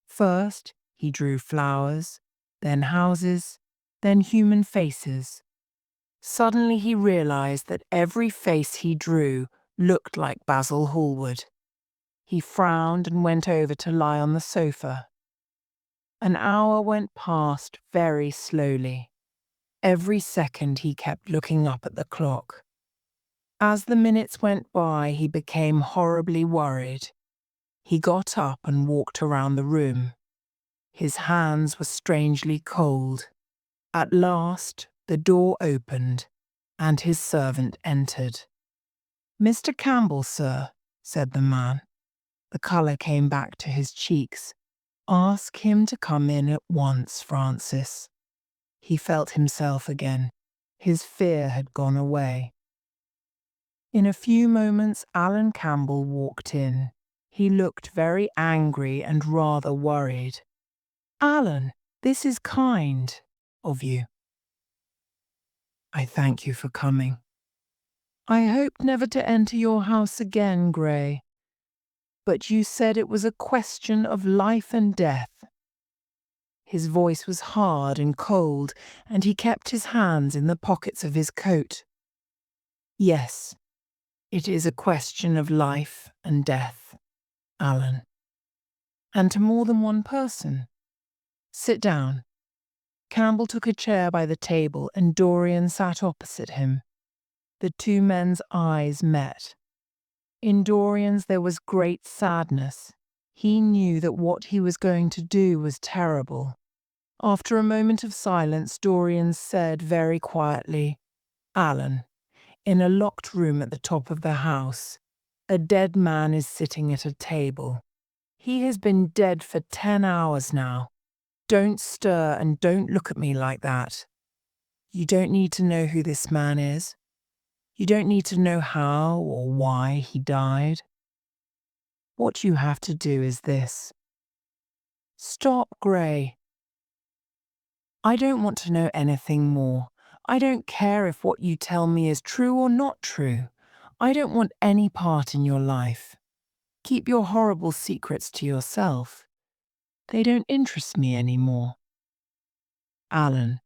First, he drew flowers, then houses, then human faces. Suddenly he realized that every face he drew looked like Basil Hallward. He frowned and went over to lie on the sofa. An hour went past very slowly. Every second he kept looking up at the clock. As the minutes went by, he became horribly worried. He got up and walked around the room. His hands were strangely cold. At last, the door opened, and his servant entered. "Mr. Campbell, sir," said the man. The colour came back to his cheeks. "Ask him to come in at once, Francis." He felt himself again. His fear had gone away. In a few moments, Alan Campbell walked in. He looked very angry and rather worried. "Alan, this is kind of you." "I thank you for coming." "I hoped never to enter your house again, Gray. But you said it was a question of life and death." His voice was hard and cold, and he kept his hands in the pockets of his coat. "Yes, it is a question of life and death, Alan. And to more than one person. Sit down." Campbell took a chair by the table, and Dorian sat opposite him. The 2 men's eyes met. In Dorian's there was great sadness. He knew that what he was going to do was terrible. After a moment of silence, Dorian said very quietly, "Alan, in a locked room at the top of the house, a dead man is sitting at a table. He has been dead for 10 hours now. Don't stir and don't look at me like that. You don't need to know who this man is. You don't need to know how or why he died. What you have to do is this. Stop, Gray. I don't want to know anything more. I don't care if what you tell me is true or not true. I don't want any part in your life. Keep your horrible secrets to yourself. They don't interest me anymore. Alan,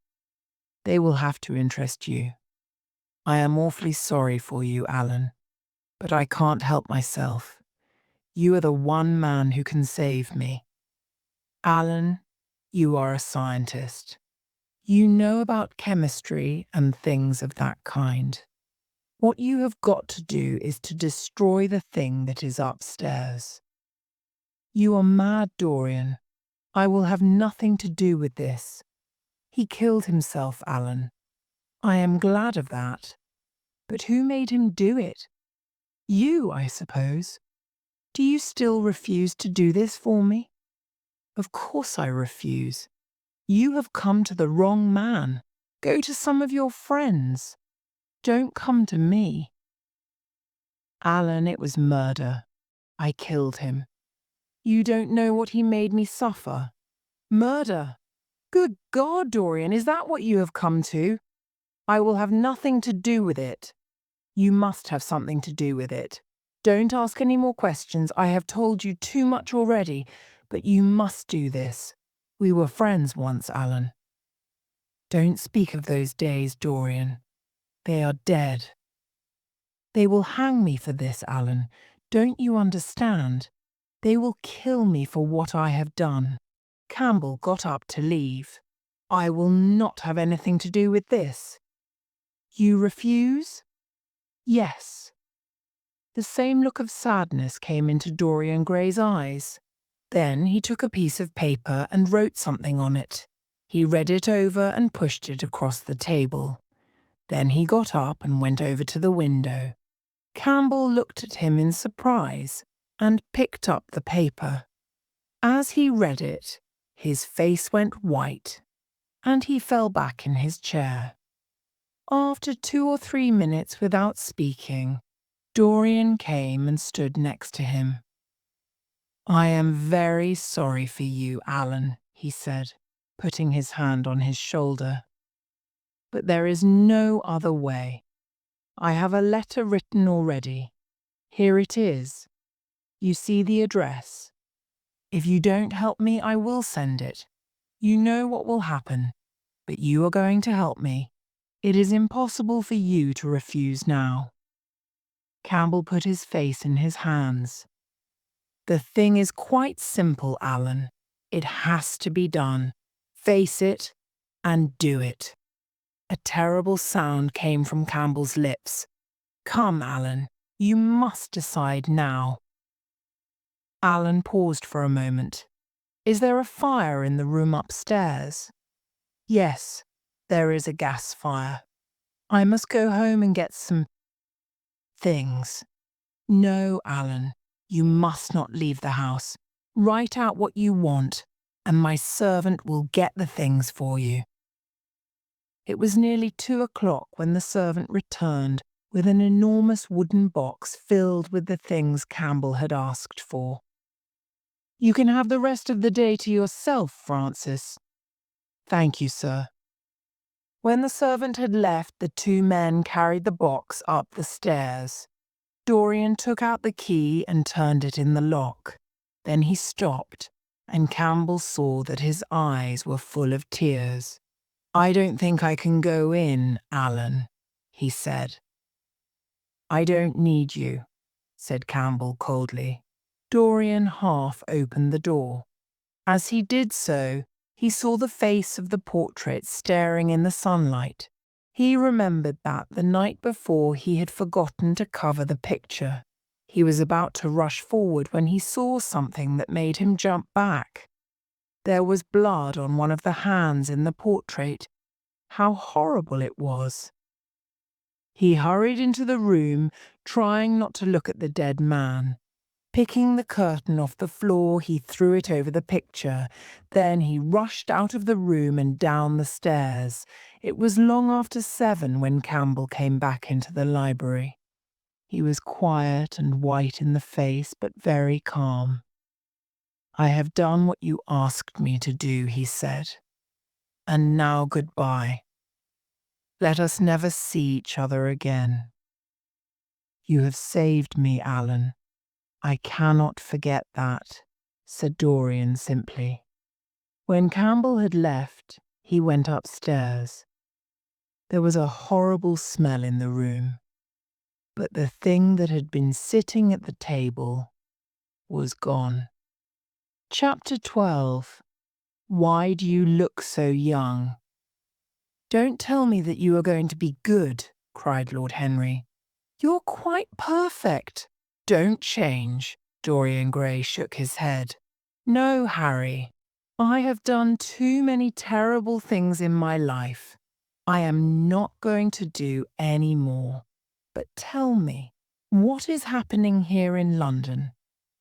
they will have to interest you. I am awfully sorry for you, Alan, but I can't help myself. You are the one man who can save me. Alan, you are a scientist. You know about chemistry and things of that kind. What you have got to do is to destroy the thing that is upstairs. You are mad, Dorian. I will have nothing to do with this. He killed himself, Alan. I am glad of that. But who made him do it? You, I suppose. Do you still refuse to do this for me? Of course I refuse. You have come to the wrong man. Go to some of your friends. Don't come to me. Alan, it was murder. I killed him. You don't know what he made me suffer. Murder. Good God, Dorian, is that what you have come to? I will have nothing to do with it. You must have something to do with it. Don't ask any more questions. I have told you too much already, but you must do this. We were friends once, Alan. Don't speak of those days, Dorian. They are dead. They will hang me for this, Alan. Don't you understand? They will kill me for what I have done. Campbell got up to leave. I will not have anything to do with this. You refuse? Yes. The same look of sadness came into Dorian Gray's eyes. Then he took a piece of paper and wrote something on it. He read it over and pushed it across the table. Then he got up and went over to the window. Campbell looked at him in surprise and picked up the paper. As he read it, his face went white, and he fell back in his chair. After 2 or 3 minutes without speaking, Dorian came and stood next to him. I am very sorry for you, Alan, he said, putting his hand on his shoulder. But there is no other way. I have a letter written already. Here it is. You see the address. If you don't help me, I will send it. You know what will happen, but you are going to help me. It is impossible for you to refuse now. Campbell put his face in his hands. The thing is quite simple, Alan. It has to be done. Face it and do it. A terrible sound came from Campbell's lips. Come, Alan, you must decide now. Alan paused for a moment. Is there a fire in the room upstairs? Yes, there is a gas fire. I must go home and get some things. No, Alan, you must not leave the house. Write out what you want, and my servant will get the things for you. It was nearly 2 o'clock when the servant returned with an enormous wooden box filled with the things Campbell had asked for. You can have the rest of the day to yourself, Francis. Thank you, sir. When the servant had left, the 2 men carried the box up the stairs. Dorian took out the key and turned it in the lock. Then he stopped, and Campbell saw that his eyes were full of tears. I don't think I can go in, Alan, he said. I don't need you, said Campbell coldly. Dorian half opened the door. As he did so, he saw the face of the portrait staring in the sunlight. He remembered that the night before he had forgotten to cover the picture. He was about to rush forward when he saw something that made him jump back. There was blood on one of the hands in the portrait. How horrible it was. He hurried into the room, trying not to look at the dead man. Picking the curtain off the floor, he threw it over the picture. Then he rushed out of the room and down the stairs. It was long after 7 when Campbell came back into the library. He was quiet and white in the face, but very calm. I have done what you asked me to do, he said. And now goodbye. Let us never see each other again. You have saved me, Alan. I cannot forget that, said Dorian simply. When Campbell had left, he went upstairs. There was a horrible smell in the room, but the thing that had been sitting at the table was gone. Chapter 12. Why do you look so young? Don't tell me that you are going to be good, cried Lord Henry. You're quite perfect. Don't change. Dorian Gray shook his head. No, Harry. I have done too many terrible things in my life. I am not going to do any more. But tell me, what is happening here in London?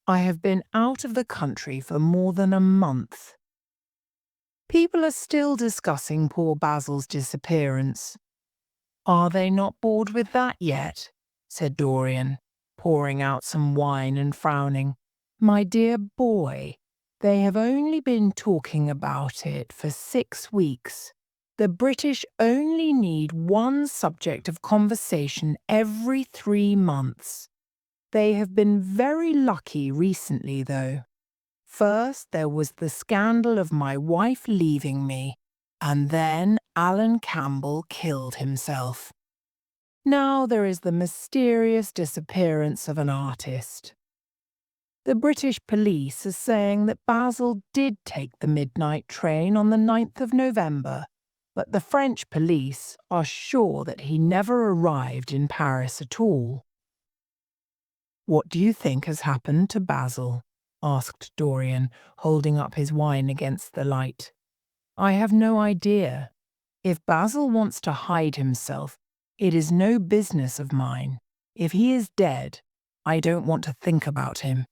I have been out of the country for more than a month. People are still discussing poor Basil's disappearance. Are they not bored with that yet? Said Dorian, pouring out some wine and frowning. My dear boy, they have only been talking about it for 6 weeks. The British only need one subject of conversation every 3 months. They have been very lucky recently, though. First, there was the scandal of my wife leaving me, and then Alan Campbell killed himself. Now there is the mysterious disappearance of an artist. The British police are saying that Basil did take the midnight train on the 9th of November, but the French police are sure that he never arrived in Paris at all. What do you think has happened to Basil? Asked Dorian, holding up his wine against the light. I have no idea. If Basil wants to hide himself, it is no business of mine. If he is dead, I don't want to think about him.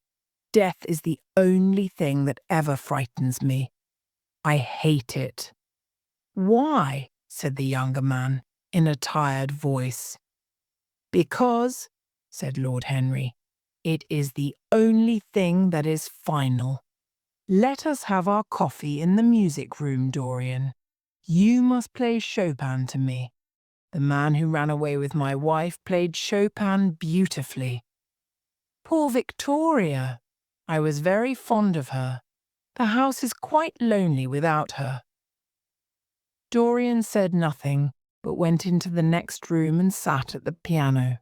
Death is the only thing that ever frightens me. I hate it. Why? Said the younger man, in a tired voice. Because, said Lord Henry, it is the only thing that is final. Let us have our coffee in the music room, Dorian. You must play Chopin to me. The man who ran away with my wife played Chopin beautifully. Poor Victoria! I was very fond of her. The house is quite lonely without her. Dorian said nothing, but went into the next room and sat at the piano.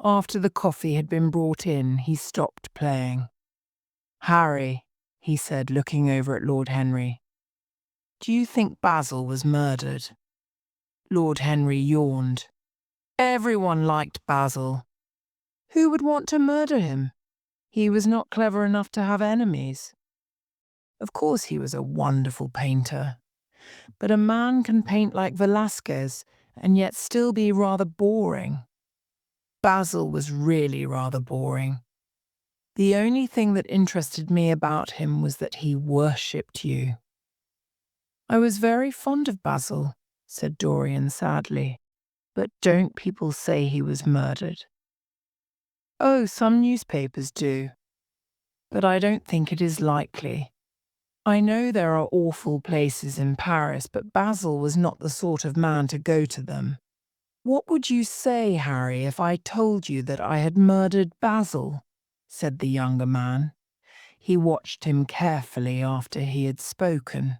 After the coffee had been brought in, he stopped playing. Harry, he said, looking over at Lord Henry, do you think Basil was murdered? Lord Henry yawned. Everyone liked Basil. Who would want to murder him? He was not clever enough to have enemies. Of course he was a wonderful painter. But a man can paint like Velasquez and yet still be rather boring. Basil was really rather boring. The only thing that interested me about him was that he worshipped you. I was very fond of Basil, said Dorian sadly. But don't people say he was murdered? Oh, some newspapers do. But I don't think it is likely. I know there are awful places in Paris, but Basil was not the sort of man to go to them. What would you say, Harry, if I told you that I had murdered Basil? Said the younger man. He watched him carefully after he had spoken.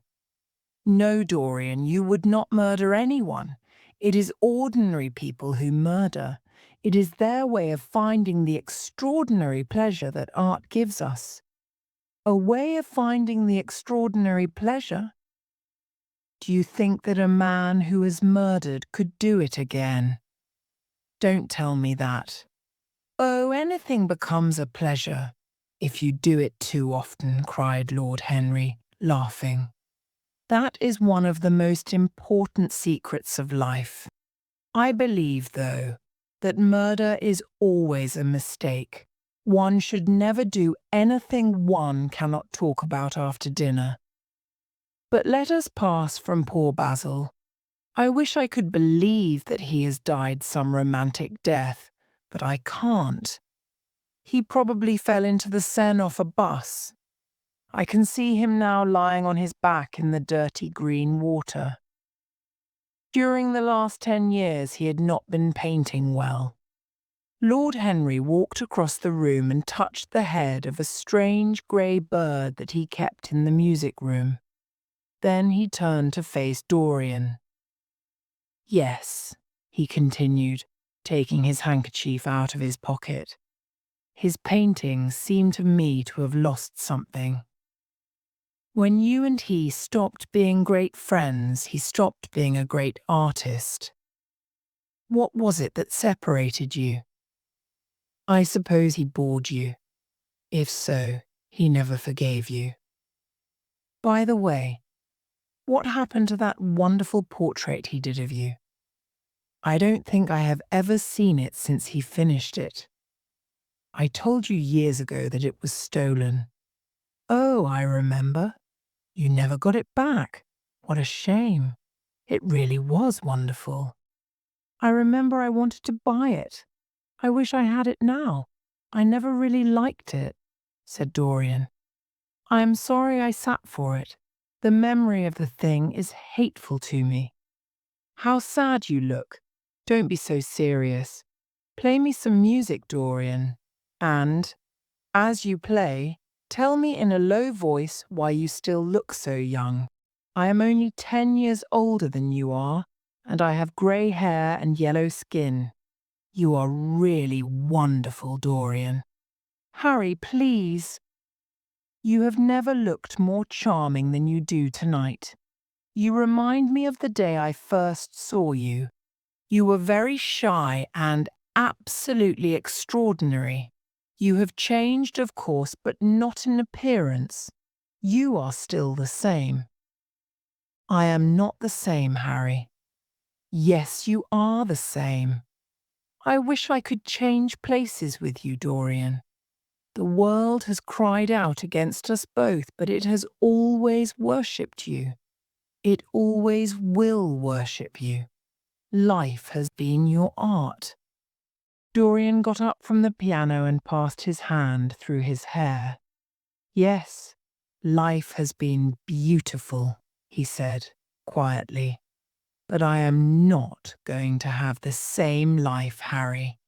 No, Dorian, you would not murder anyone. It is ordinary people who murder. It is their way of finding the extraordinary pleasure that art gives us. A way of finding the extraordinary pleasure? Do you think that a man who was murdered could do it again? Don't tell me that. Oh, anything becomes a pleasure if you do it too often, cried Lord Henry, laughing. That is one of the most important secrets of life. I believe, though, that murder is always a mistake. One should never do anything one cannot talk about after dinner. But let us pass from poor Basil. I wish I could believe that he has died some romantic death, but I can't. He probably fell into the Seine off a bus. I can see him now lying on his back in the dirty green water. During the last 10 years he had not been painting well. Lord Henry walked across the room and touched the head of a strange grey bird that he kept in the music room. Then he turned to face Dorian. Yes, he continued, taking his handkerchief out of his pocket. His paintings seem to me to have lost something. When you and he stopped being great friends, he stopped being a great artist. What was it that separated you? I suppose he bored you. If so, he never forgave you. By the way, what happened to that wonderful portrait he did of you? I don't think I have ever seen it since he finished it. I told you years ago that it was stolen. Oh, I remember. You never got it back. What a shame. It really was wonderful. I remember I wanted to buy it. I wish I had it now. I never really liked it, said Dorian. I am sorry I sat for it. The memory of the thing is hateful to me. How sad you look. Don't be so serious. Play me some music, Dorian. And, as you play, tell me in a low voice why you still look so young. I am only 10 years older than you are, and I have grey hair and yellow skin. You are really wonderful, Dorian. Harry, please. You have never looked more charming than you do tonight. You remind me of the day I first saw you. You were very shy and absolutely extraordinary. You have changed, of course, but not in appearance. You are still the same. I am not the same, Harry. Yes, you are the same. I wish I could change places with you, Dorian. The world has cried out against us both, but it has always worshipped you. It always will worship you. Life has been your art. Dorian got up from the piano and passed his hand through his hair. Yes, life has been beautiful, he said quietly. But I am not going to have the same life, Harry.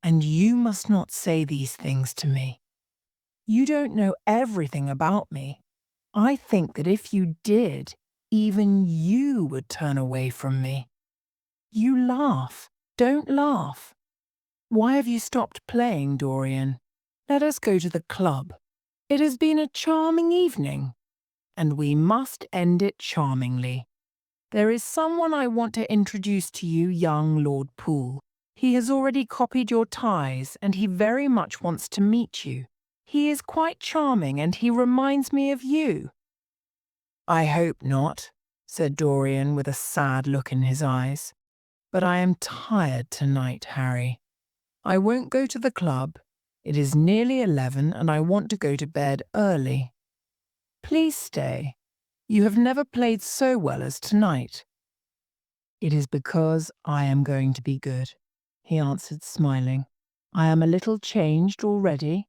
And you must not say these things to me. You don't know everything about me. I think that if you did, even you would turn away from me. You laugh. Don't laugh. Why have you stopped playing, Dorian? Let us go to the club. It has been a charming evening, and we must end it charmingly. There is someone I want to introduce to you, young Lord Poole. He has already copied your ties, and he very much wants to meet you. He is quite charming, and he reminds me of you. I hope not, said Dorian with a sad look in his eyes. But I am tired tonight, Harry. I won't go to the club. It is nearly 11, and I want to go to bed early. Please stay. You have never played so well as tonight. It is because I am going to be good, he answered, smiling. I am a little changed already.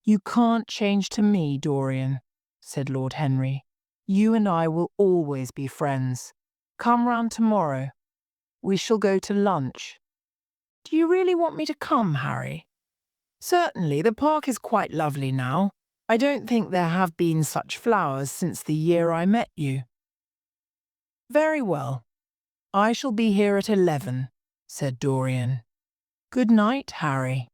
You can't change to me, Dorian, said Lord Henry. You and I will always be friends. Come round tomorrow. We shall go to lunch. Do you really want me to come, Harry? Certainly, the park is quite lovely now. I don't think there have been such flowers since the year I met you. Very well. I shall be here at 11, said Dorian. Good night, Harry.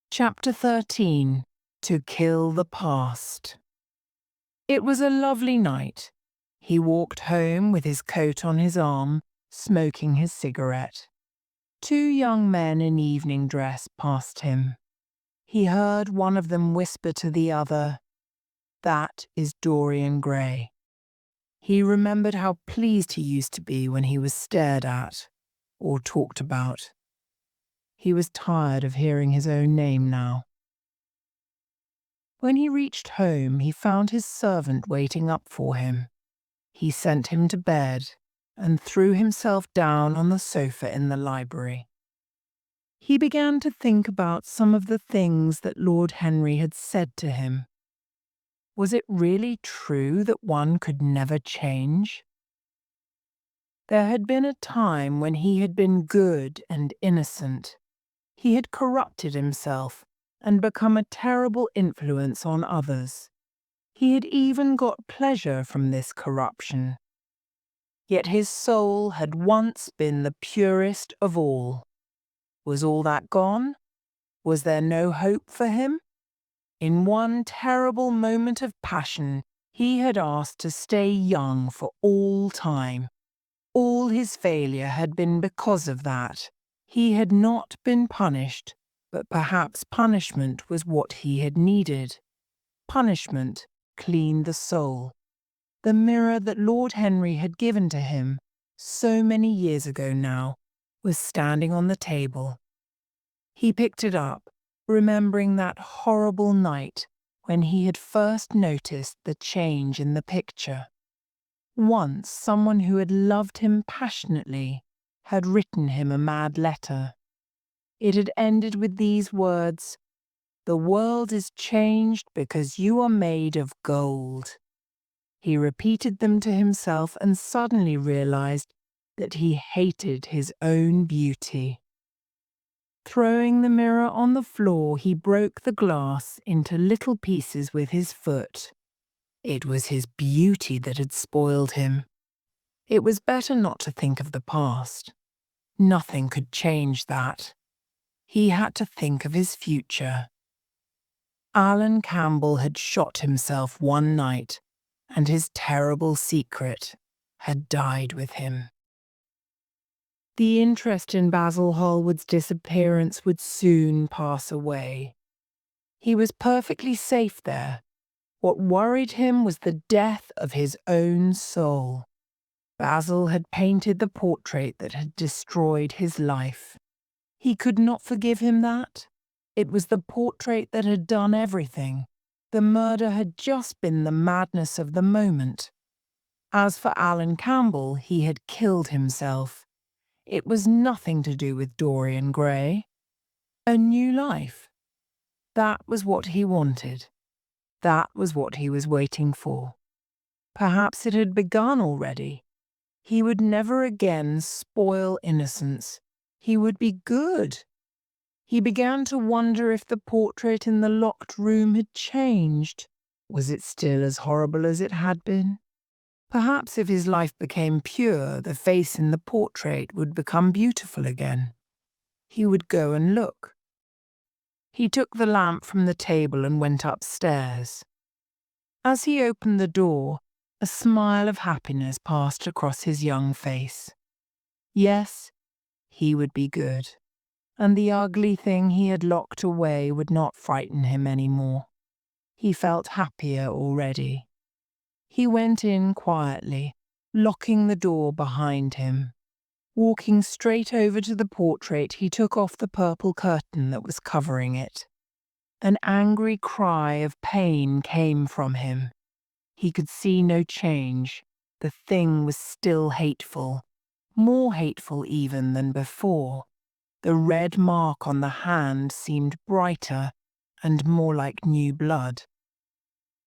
Chapter 13. To Kill the Past. It was a lovely night. He walked home with his coat on his arm, smoking his cigarette. Two young men in evening dress passed him. He heard one of them whisper to the other, "That is Dorian Gray." He remembered how pleased he used to be when he was stared at or talked about. He was tired of hearing his own name now. When he reached home, he found his servant waiting up for him. He sent him to bed and threw himself down on the sofa in the library. He began to think about some of the things that Lord Henry had said to him. Was it really true that one could never change? There had been a time when he had been good and innocent. He had corrupted himself and become a terrible influence on others. He had even got pleasure from this corruption. Yet his soul had once been the purest of all. Was all that gone? Was there no hope for him? In one terrible moment of passion, he had asked to stay young for all time. All his failure had been because of that. He had not been punished, but perhaps punishment was what he had needed. Punishment cleaned the soul. The mirror that Lord Henry had given to him so many years ago now was standing on the table. He picked it up, remembering that horrible night when he had first noticed the change in the picture. Once someone who had loved him passionately had written him a mad letter. It had ended with these words, "The world is changed because you are made of gold." He repeated them to himself and suddenly realized that he hated his own beauty. Throwing the mirror on the floor, he broke the glass into little pieces with his foot. It was his beauty that had spoiled him. It was better not to think of the past. Nothing could change that. He had to think of his future. Alan Campbell had shot himself one night, and his terrible secret had died with him. The interest in Basil Hallward's disappearance would soon pass away. He was perfectly safe there. What worried him was the death of his own soul. Basil had painted the portrait that had destroyed his life. He could not forgive him that. It was the portrait that had done everything. The murder had just been the madness of the moment. As for Alan Campbell, he had killed himself. It was nothing to do with Dorian Gray. A new life. That was what he wanted. That was what he was waiting for. Perhaps it had begun already. He would never again spoil innocence. He would be good. He began to wonder if the portrait in the locked room had changed. Was it still as horrible as it had been? Perhaps if his life became pure, the face in the portrait would become beautiful again. He would go and look. He took the lamp from the table and went upstairs. As he opened the door, a smile of happiness passed across his young face. Yes, he would be good, and the ugly thing he had locked away would not frighten him any more. He felt happier already. He went in quietly, locking the door behind him. Walking straight over to the portrait, he took off the purple curtain that was covering it. An angry cry of pain came from him. He could see no change. The thing was still hateful, more hateful even than before. The red mark on the hand seemed brighter and more like new blood.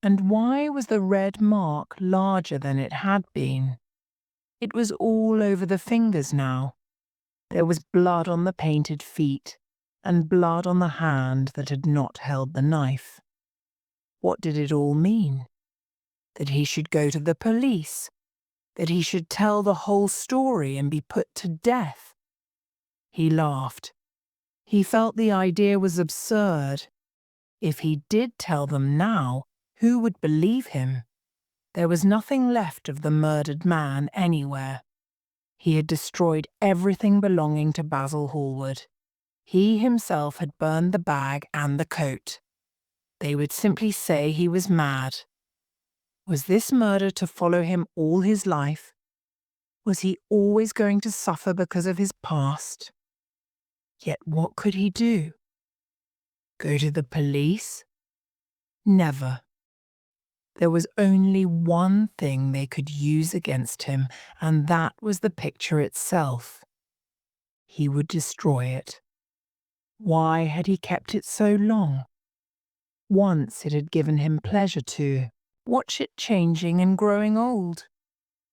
And why was the red mark larger than it had been? It was all over the fingers now. There was blood on the painted feet, and blood on the hand that had not held the knife. What did it all mean? That he should go to the police? That he should tell the whole story and be put to death? He laughed. He felt the idea was absurd. If he did tell them now, who would believe him? There was nothing left of the murdered man anywhere. He had destroyed everything belonging to Basil Hallward. He himself had burned the bag and the coat. They would simply say he was mad. Was this murder to follow him all his life? Was he always going to suffer because of his past? Yet what could he do? Go to the police? Never. There was only one thing they could use against him, and that was the picture itself. He would destroy it. Why had he kept it so long? Once it had given him pleasure to watch it changing and growing old.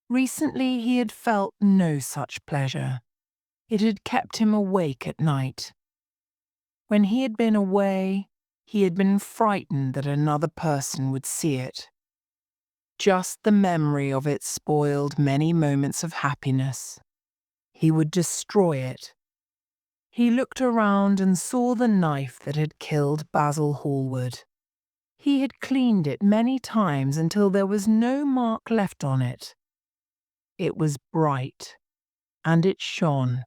Recently he had felt no such pleasure. It had kept him awake at night. When he had been away, he had been frightened that another person would see it. Just the memory of it spoiled many moments of happiness. He would destroy it. He looked around and saw the knife that had killed Basil Hallward. He had cleaned it many times until there was no mark left on it. It was bright, and it shone.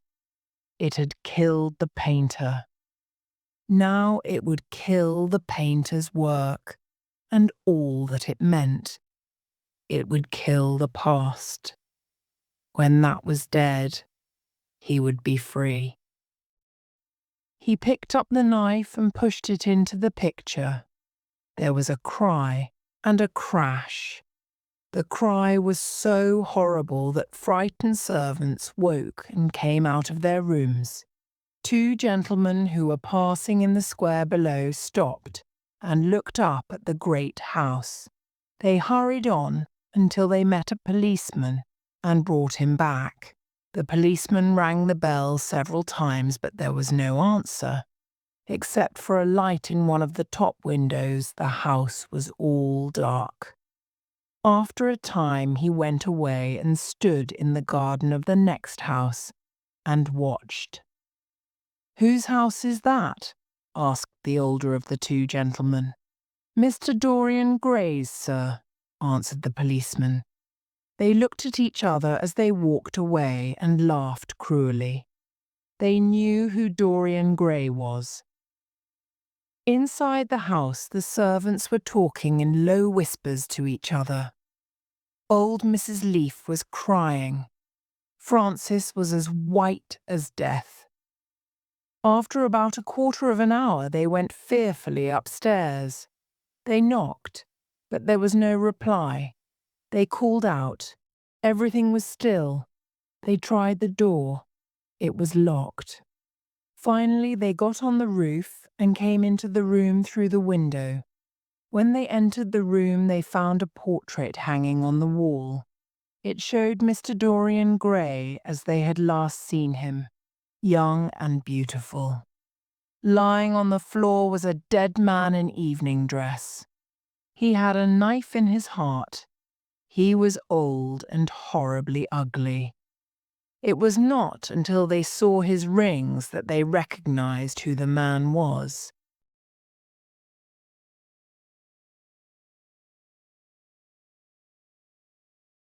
It had killed the painter. Now it would kill the painter's work, and all that it meant. It would kill the past. When that was dead, he would be free. He picked up the knife and pushed it into the picture. There was a cry and a crash. The cry was so horrible that frightened servants woke and came out of their rooms. Two gentlemen who were passing in the square below stopped and looked up at the great house. They hurried on until they met a policeman and brought him back. The policeman rang the bell several times, but there was no answer. Except for a light in one of the top windows, the house was all dark. After a time, he went away and stood in the garden of the next house and watched. "Whose house is that?" asked the older of the two gentlemen. "Mr. Dorian Gray's, sir," answered the policeman. They looked at each other as they walked away and laughed cruelly. They knew who Dorian Gray was. Inside the house, the servants were talking in low whispers to each other. Old Mrs. Leaf was crying. Francis was as white as death. After about a quarter of an hour, they went fearfully upstairs. They knocked, but there was no reply. They called out. Everything was still. They tried the door. It was locked. Finally, they got on the roof and came into the room through the window. When they entered the room, they found a portrait hanging on the wall. It showed Mr. Dorian Gray as they had last seen him, young and beautiful. Lying on the floor was a dead man in evening dress. He had a knife in his heart. He was old and horribly ugly. It was not until they saw his rings that they recognized who the man was.